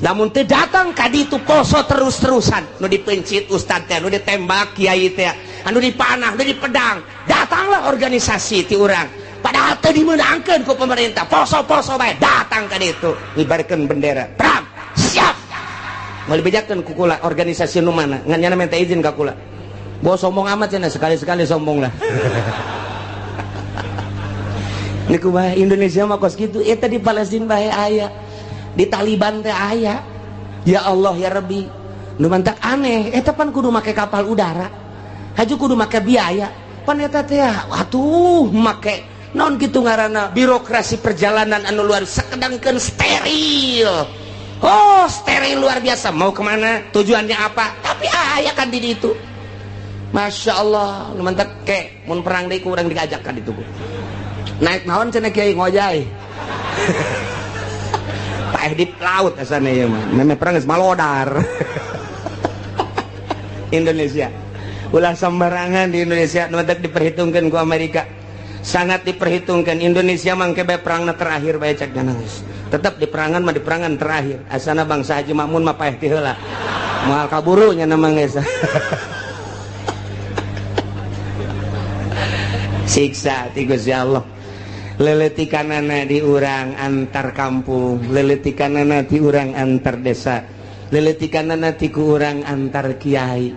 Namun teu datang ka ditu poso terus-terusan, nu dipencit ustad teh, nu ditembak kiai teh, anu dipanah, nu dipedang, datanglah organisasi ti urang. Padahal teu dimeunangkeun ku pemerintah, poso-poso bae datang ka ditu, ngibarkeun bendera perang siap. Mau dibejakeun ku kula organisasi nu mana ngan nyana minta izin ka kula. Bawa sombong amat cenah, sekali-sekali sombong lah. Niku bae Indonesia mah kos kitu, eta di Palestina bae aya, di Taliban teh aya. Ya Allah ya Rabbi, nu mantak aneh, eta pan kudu make kapal udara, haju kudu make biaya, pan eta teh atuh make naon kitu ngaranna birokrasi perjalanan anu luar sakedangkeun steril. Oh steril luar biasa, mau kemana, tujuannya apa, tapi aya kan di ditu. Masya Allah, nu mantak ke mun perang deui ku urang diajak ka ditu. Naik naon cenah kiai ngojay. Paeh di laut asana ieu mah. Meme perang geus malodar. Indonesia. Ulah sembarangan di Indonesia nu mantak diperhitungkeun ku Amerika. Sangat diperhitungkan. Indonesia mangke bae perangna terakhir bae cek geus. Tetep di perangan mah di perangan terakhir. Asana bangsa Haji Makmun mah paeh ti heula. Moal kaburu nya nama geus. Siksa ti Gusti Allah. Leletikanana di urang antar kampung, leletikanana ti urang antar desa, leletikanana ti ku urang antar kiai.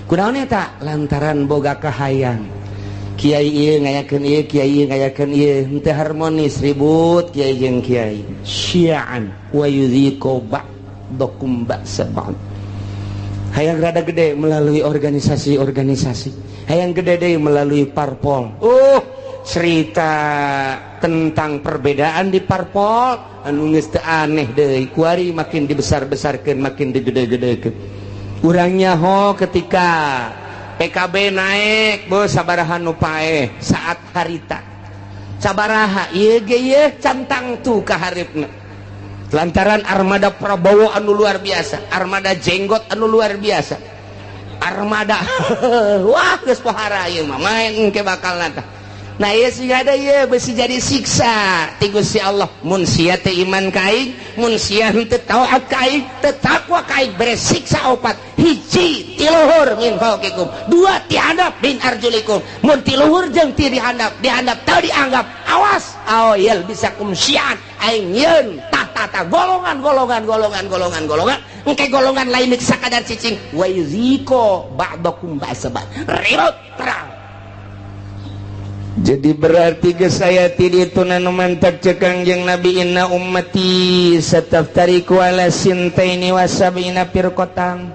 Kunaon eta? Lantaran boga kahayang. Kiai ieu ngayakeun ieu, kiai ieu ngayakeun ieu, henteu harmonis, ribut kiai jeung kiai. Syi'an wa yudhiqu ba'dakum ba'sa ba'd. hayang rada gede melalui organisasi-organisasi, hayang gede deh melalui parpol. Cerita tentang perbedaan di parpol anu geus teu aneh deui, kuari makin dibesar-besarkeun, makin digede-gedekeun. Urangnya ketika PKB naik sabaraha nu paeh saat harita, sabaraha ieu ge ieu cantang tu ka hareupeuna. Lantaran armada Prabowo anu luar biasa, armada jenggot anu luar biasa, armada wah geus pohara ieu mah main engke bakal nata. Nah ieu sih ada ieu besi jadi siksa ti Gusti Allah. Mun sia teu iman ka aing, mun sia teu taat ka aing, teu takwa ka aing, beres siksa opat. Hiji ti luhur min fauqikum, dua ti handap min arjulikum. Mun ti luhur jeung ti dihandap teu dianggap, awas aoyel bisa kumsian aing yeun tata golongan engke golongan lain sakadar cicing wa yuziko ba'dakum ba'saban ribut perang. Jadi berarti ke saya tidak nanu mantap cekang jeung Nabi inna ummati sataftariku ala sintaini wa sab'ina firqatan.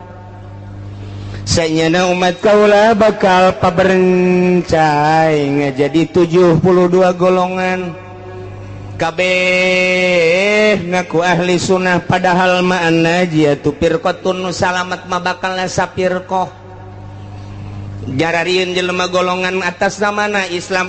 Sayyana umat kaula bakal paberencai ngajadi 72 golongan. Kabeh ngaku ahli sunnah padahal ma'an najiyatu firqatun salamat mah bakal sapirqah. Jararieun jelema golongan atas namana Islam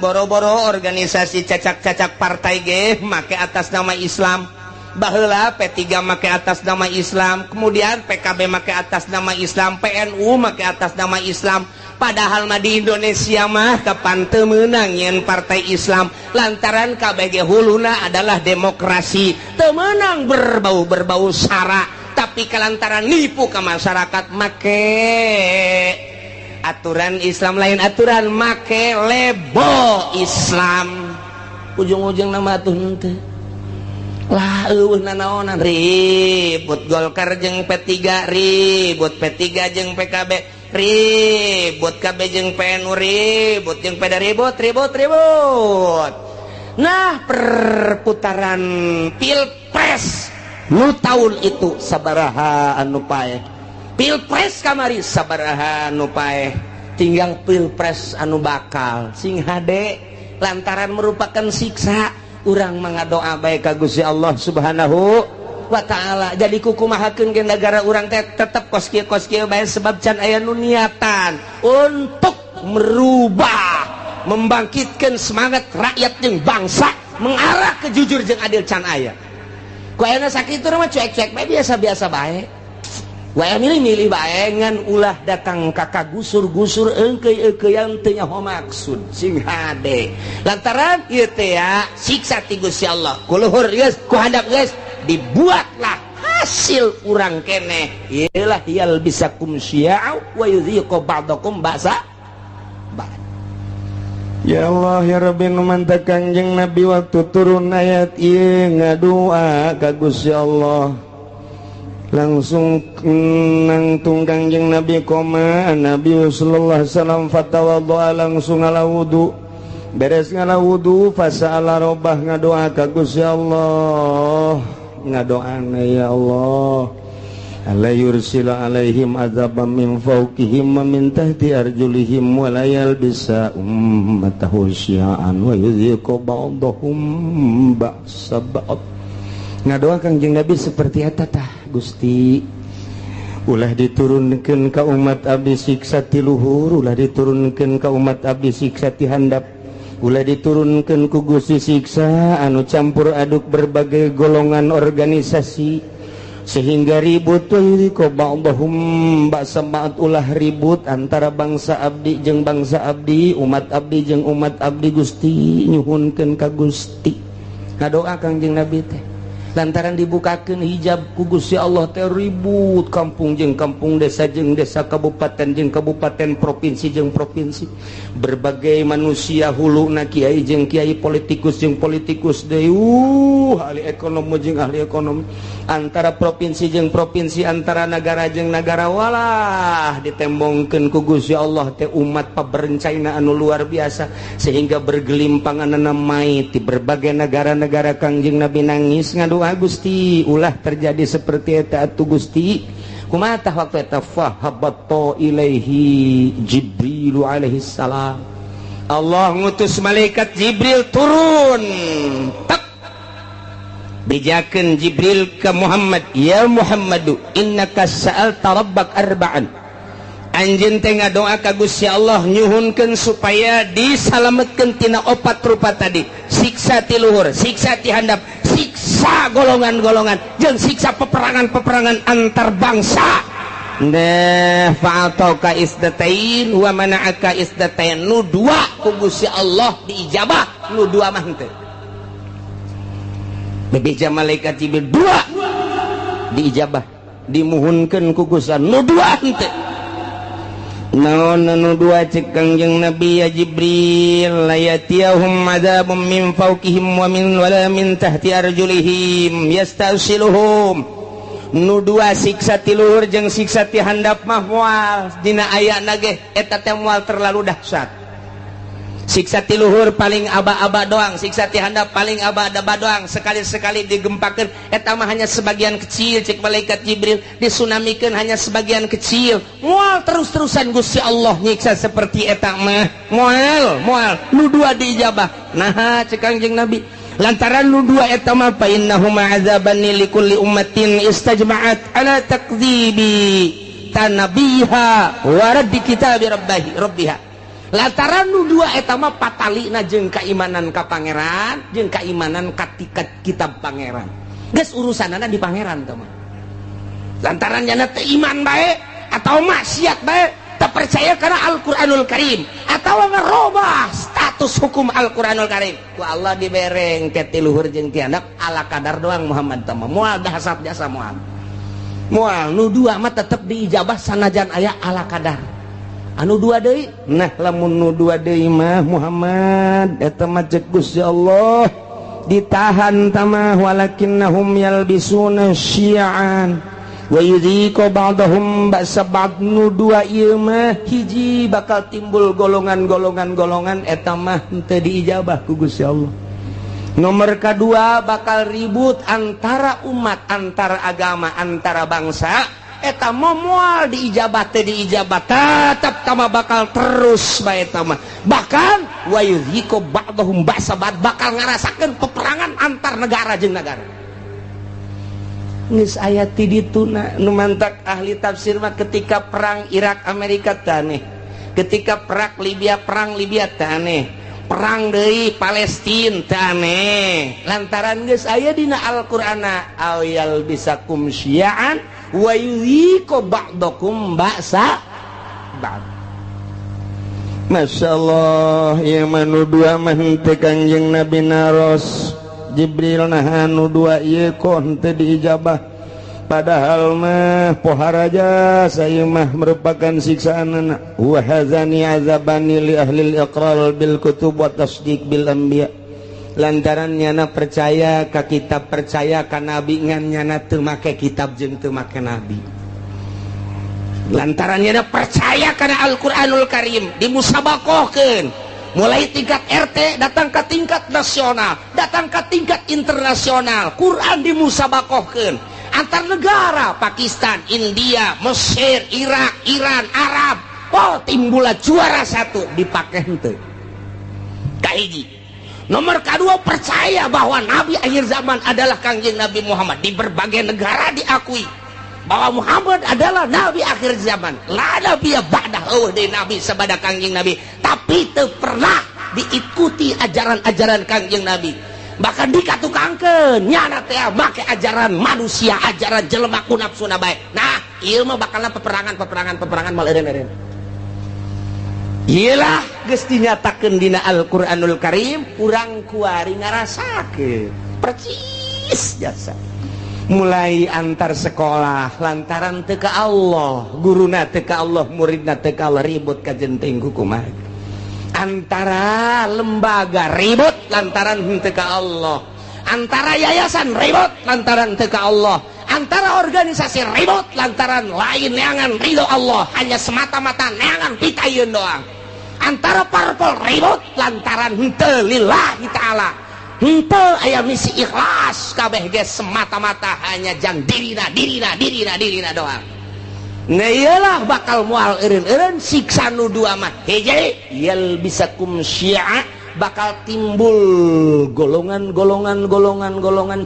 boro-boro organisasi cacak-cacak partai ge make atas nama Islam. Baheula P3 make atas nama Islam, kemudian PKB make atas nama Islam, PNU make atas nama Islam. Padahal mah di Indonesia mah kapan teu meunang nyen partai Islam lantaran kabeh ge huluna adalah demokrasi. Teu meunang berbau sara. Tapi kelantaran nipu ke masyarakat make aturan Islam lain aturan, make lebo Islam ujung-ujung nama tuh henteu lah eueuh nanaonan ribut Golkar jeung P3, ribut P3 jeung PKB, ribut KB jeung PNU, ribut jeung PDA, ribut. Nah perputaran pilpres nu tahun itu sabaraha anu paeh, pilpres kamari sabaraha anu paeh, tinggal pilpres anu bakal sing hade lantaran merupakan siksa. Urang mangadoa bae ka Gusti Allah Subhanahu wa taala. Jadi kukumahakeun ge negara urang teh tetep kos kieu bae sebab can aya nu niatan untuk merubah, membangkitkan semangat rakyat jeung bangsa mengarah ke jujur jeung adil can aya. Ku ayeuna sakitu mah cuek-cuek bae biasa-biasa bae. Wae milih-milih bae ngan ulah datang kakak gusur-gusur eungkeuy-eungkeuyan teu nyaho maksud sing hade. Lantaran ieu teh ya siksa ti Gusti Allah. Ku luhur geus, ku handap geus, dibuatlah hasil urang keneh. Iyalah yal bisakum syia'u wa yudhiqu ba'dakum ba'sa. Ya Allah ya Rabbi nu mantap Kangjeng Nabi waktu turun ayat ieu ngadua ka Gusti Allah. Langsung nangtung Kangjeng Nabi koma Nabi sallallahu alaihi wasallam fatawaddoa langsung ngala wudu. Beres ngala wudu fasa'ala rabbah ngadoa ka Gusti Allah. Ngadoana ya Allah alla yursila alaihim adzaban min fawqihim wa min tahti arjulihim wa la yalbisa ummatahu syi'an wa yudhiqu ba'dahum ba'sa ba'd. Ngadoa Kangjeng Nabi seperti eta tah Gusti, ulah diturunkeun ka umat abdi siksa ti luhur, ulah diturunkeun ka umat abdi siksa ti handap, ulah diturunkeun ku Gusti siksa anu campur aduk berbagai golongan organisasi sehingga ribut ko ba'dahum ba'sa ba'd, ulah ribut antara bangsa abdi jeung bangsa abdi, umat abdi jeung umat abdi. Gusti nyuhunkeun ka Gusti. Ngadoa Kangjeng Nabi teh lantaran dibukakeun hijab ku Gusti Allah teh ribut kampung jeung kampung, desa jeung desa, kabupaten jeung kabupaten, provinsi jeung provinsi, berbagai manusia huluna kiai jeung kiai, politikus jeung politikus deui, ahli ekonomi jeung ahli ekonomi, antara provinsi jeung provinsi, antara negara jeung negara, walah ditembongkeun ku Gusti Allah teh umat paberencaina anu luar biasa sehingga bergelimpanganna mai ti berbagai negara-negara. Kangjeng Nabi nangis ngadoa Gusti ulah terjadi seperti eta atuh Gusti, kumaha tah waktu eta fahabatta ilaihi Jibril alaihi salam. Allah ngutus malaikat Jibril turun tak bijakeun Jibril ke Muhammad, ya Muhammadu innaka sa'alta rabbak arba'an, anjeun teh ngadoa ka Gusti Allah nyuhunkeun supaya disalametkeun tina 4 rupa tadi, siksa ti luhur, siksa ti handap, siksa golongan-golongan, jeung siksa peperangan-peperangan antar bangsa. Nah, fa'atauka isdatain wa mana'aka isdatain, nu dua ku Gusti Allah diijabah, nu dua mah henteu. Bebeja malaikat Jibril dua diijabah, dimuhunkeun ku Gusti Allah, nu dua henteu. Naon nu dua cek Kangjeng Nabi ya Jibril, layatiyahum adzabum min fawqihim wa min tahti arjulihim yastasiluhum. Nu dua siksa ti luhur jeung siksa ti handap mah moal dina ayana ge eta teh moal terlalu dahsyat. Siksa ti luhur paling aba-aba doang, siksa ti handap paling aba-aba doang, sekali-sekali digempakeun eta mah hanya sebagian kecil cek malaikat Jibril, disunamikeun hanya sebagian kecil. Moal terus-terusan Gusti Allah nyiksa seperti eta mah moal nu dua diijabah. Nah cek Kangjeng Nabi lantaran nu dua eta mah fa innahuma azaban likulli ummatin istajma'at ala takdzibi tanabiha wa raddi kitabi rabbiha. Lantaran nu dua eta mah patalina jeung keimanan ka pangeran jeung keimanan ka kitab pangeran. Geus urusanana di pangeran teh mah. Lantaran nya teh iman bae atau maksiat bae, teu percaya kana Al-Qur'anul Karim atawa ngarobah status hukum Al-Qur'anul Karim. Ku Allah dibereng ke ti luhur jeung ti handap ala kadar doang Muhammad teh mah. Moal dahsyat jasa moal. Moal nu dua mah tetep diijabah sanajan aya ala kadar. Anu dua deui, nah lamun nu dua deui mah Muhammad eta mah cek Gusti Allah ditahan tamah, walakinnahum yalbisuna syi'an wa yudhiqu ba'dahum ba'sa ba'd. Nu dua ieu mah hiji bakal timbul golongan-golongan eta mah teu diijabah ku Gusti Allah. Nomor kedua bakal ribut antara umat, antara agama, antara bangsa. Eta moal diijabah teh diijabah tetap tama bakal terus bae eta mah. Bahkan wa yudhiqu ba'dahum ba'sa ba'd, bakal ngarasakeun peperangan antar negara jeung negara. Geus aya ti ditu nu mantak ahli tafsir mah ketika perang Irak Amerika taneh, ketika perang Libya taneh, perang deui Palestina taneh. Lantaran geus aya dina Al-Qur'ana ayal bisakum syi'an wa yudhiqu ba'dakum ba'sa ba'd. Masyaallah ya manu dua mah teu Kangjeng Nabi naros Jibril nah anu dua ieu kok teu diijabah, padahal mah poharaja saya mah merupakan siksaanna. Wa hazani azabani li ahli al-iqrar bil kutub wa tasdiq bil anbiya. Lantaran nyana percaya ka kitab, percaya ka nabi, ngan nyana teu make kitab jeung teu make nabi. Lantaran nyana percaya kana Al-Qur'anul Karim dimusabakohkeun mulai tingkat RT datang ke tingkat nasional, datang ke tingkat internasional. Quran dimusabakohkeun antar negara, Pakistan, India, Mesir, Irak, Iran, Arab. Oh timbullah juara satu dipake henteu. Kahiji. Nomor kedua percaya bahwa Nabi akhir zaman adalah Kangjeng Nabi Muhammad. Di berbagai negara diakui bahwa Muhammad adalah Nabi akhir zaman. La nabiya ba'dah, dari Nabi sabada Kangjeng Nabi. Tapi teu pernah diikuti ajaran-ajaran Kangjeng Nabi. Bahkan dikatukangkeun nyana teh make ajaran manusia, ajaran jelema ku nafsuna bae. Nah, ieu mah bakalna peperangan mal eureun-eureun. Iyalah geus dinyatakeun dina Al-Qur'anul Karim, urang kuari ngarasakeun percis jasa. Mulai antar sekolah lantaran teu ka Allah, guruna teu ka Allah, muridna teu ka Allah, ribut ka jenteng kumaha. Antara lembaga ribut lantaran teu ka Allah, antara yayasan ribut lantaran teu ka Allah, antara organisasi ribut lantaran lain neangan ridho Allah, hanya semata-mata neangan pitayeun doang. Antara parpol ribut lantaran henteu lillahi ta'ala, henteu aya misi ikhlas, kabeh ge semata-mata hanya jang dirina doang. nah iyalah bakal mual eureun-eureun siksa nu dua mah hiji yal bisakum syi'a bakal timbul golongan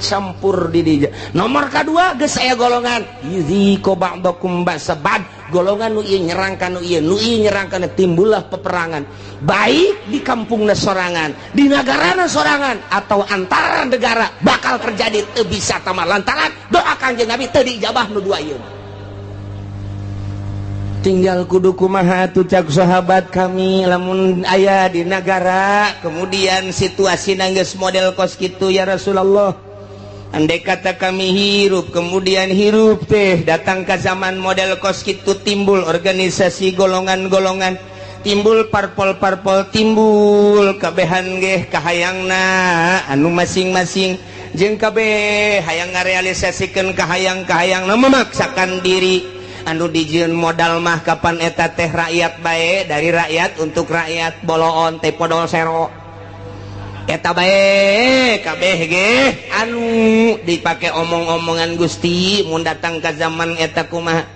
campur di dia. Nomor kedua geus aya golongan yudhiqu ba'dakum ba'sabad, golongan nu ieu nyerangkan nu ieu nyerangkan timbullah peperangan baik di kampungna sorangan di nagarana sorangan atau antara negara bakal terjadi teu bisa tamah lantaran doa Kanjeng Nabi teu diijabah nu dua ieu. Tinggal kudu kumaha tuh cak sahabat kami lamun aya di negara kemudian situasi nanggeus model kos kitu ya Rasulullah, andai kata kami hirup kemudian hirup teh datang ke zaman model kos kitu timbul organisasi golongan-golongan timbul parpol-parpol timbul kabehan ge kahayangna anu masing-masing jeung kabeh hayang ngarealisasikeun kahayang-kahayangna memaksakan diri anu dijieun modal mah kapan eta teh rakyat bae dari rakyat untuk rakyat boloon teh podol sero eta bae kabeh ge anu dipake omong-omongan Gusti mun datang ka zaman eta kumaha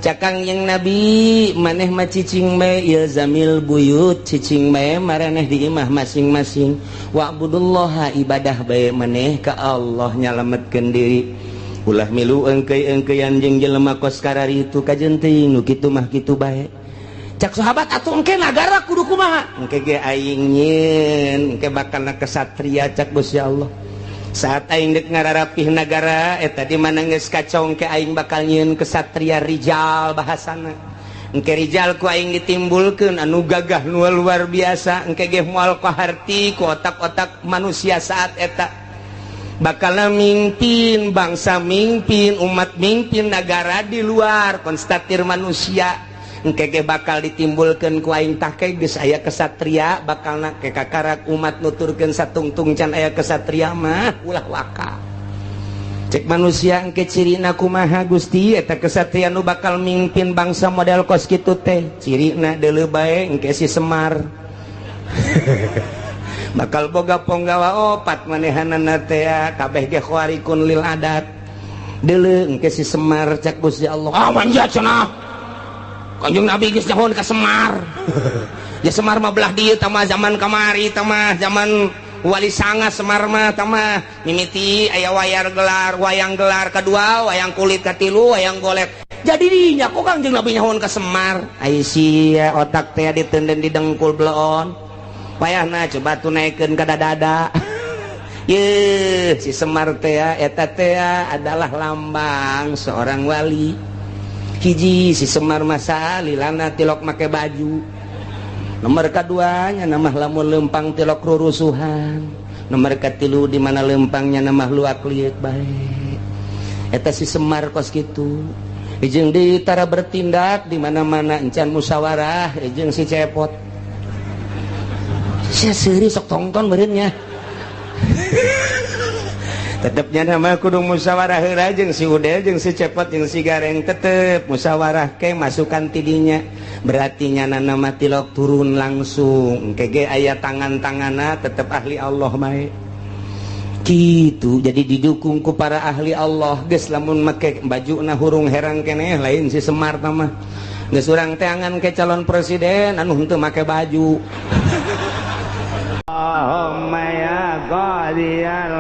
cakang yang Nabi maneh mah cicing bae ieu zamil buyut cicing bae maraneh di imah masing-masing wa'budullaha ibadah bae maneh ka Allah nyalametkeun diri ulah milu engkei-engkeian jeung jelema kos karari itu kajen teuing nu kitu mah kitu bae cak sahabat atuh engke nagara kudu kumaha engke ge aing nyieun engke bakalna kesatria cak Gusti Allah saat aing deuk ngararapih nagara eta di mana geus kacau engke aing bakal nyieun kesatria rijal bahasana engke rijal ku aing ditimbulkeun anu gagah nu luar biasa engke ge moal kaharti ku otak-otak manusia saat eta bakal mimpin bangsa mimpin umat mimpin negara di luar konstatir manusia engke ge bakal ditimbulkeun ku aing tah ke geus aya kesatria bakalna ke kakarak umat nuturkeun satungtung can aya kesatria mah ulah waka cek manusia engke cirina kumaha Gusti eta kesatria nu bakal mimpin bangsa model kos kitu teh cirina deuleu bae engke si Semar bakal boga ponggawa opat manehanana teh kabeh ge khawarikun lil adat deuleu engke si Semar cak Gusti Allah ah manja cenah Kanjeng Nabi geus nyahon ka Semar ya Semar mah belah dieu tah zaman kamari tah zaman Wali Sanga Semar mah tah mimiti aya wayang gelar kedua wayang kulit katilu wayang golek jadi dinya kok Kanjeng Nabi nyahon ka Semar ai sia otak teh diteunden di dengkul bleon payahna coba tunaikeun ka dada ye si Semar teh eta teh adalah lambang seorang wali hiji si Semar masa lilana tilok make baju nomor kaduanya nama lamun lempang tilok rurusuhan nomor katilu di mana lempangnya nama luak liuk bae eta si Semar kos kitu jeung di tara bertindak di mana-mana encan musyawarah jeung si cepot saya seri sok tonton beureunnya tetepnya nama kudu musyawarah heula jeung si Udel jeung si Cepot jeung si Gareng tetep musyawarah ke masukan tidinya berarti nyana nama tilok turun langsung engke ge aya tangan-tanganna tetep ahli Allah bae kitu jadi didukung ku para ahli Allah geus lamun make bajuna hurung herang keneh lain si Semar tah mah geus urang teh angan ke calon presiden anu henteu make baju Allahumma ya qadiyal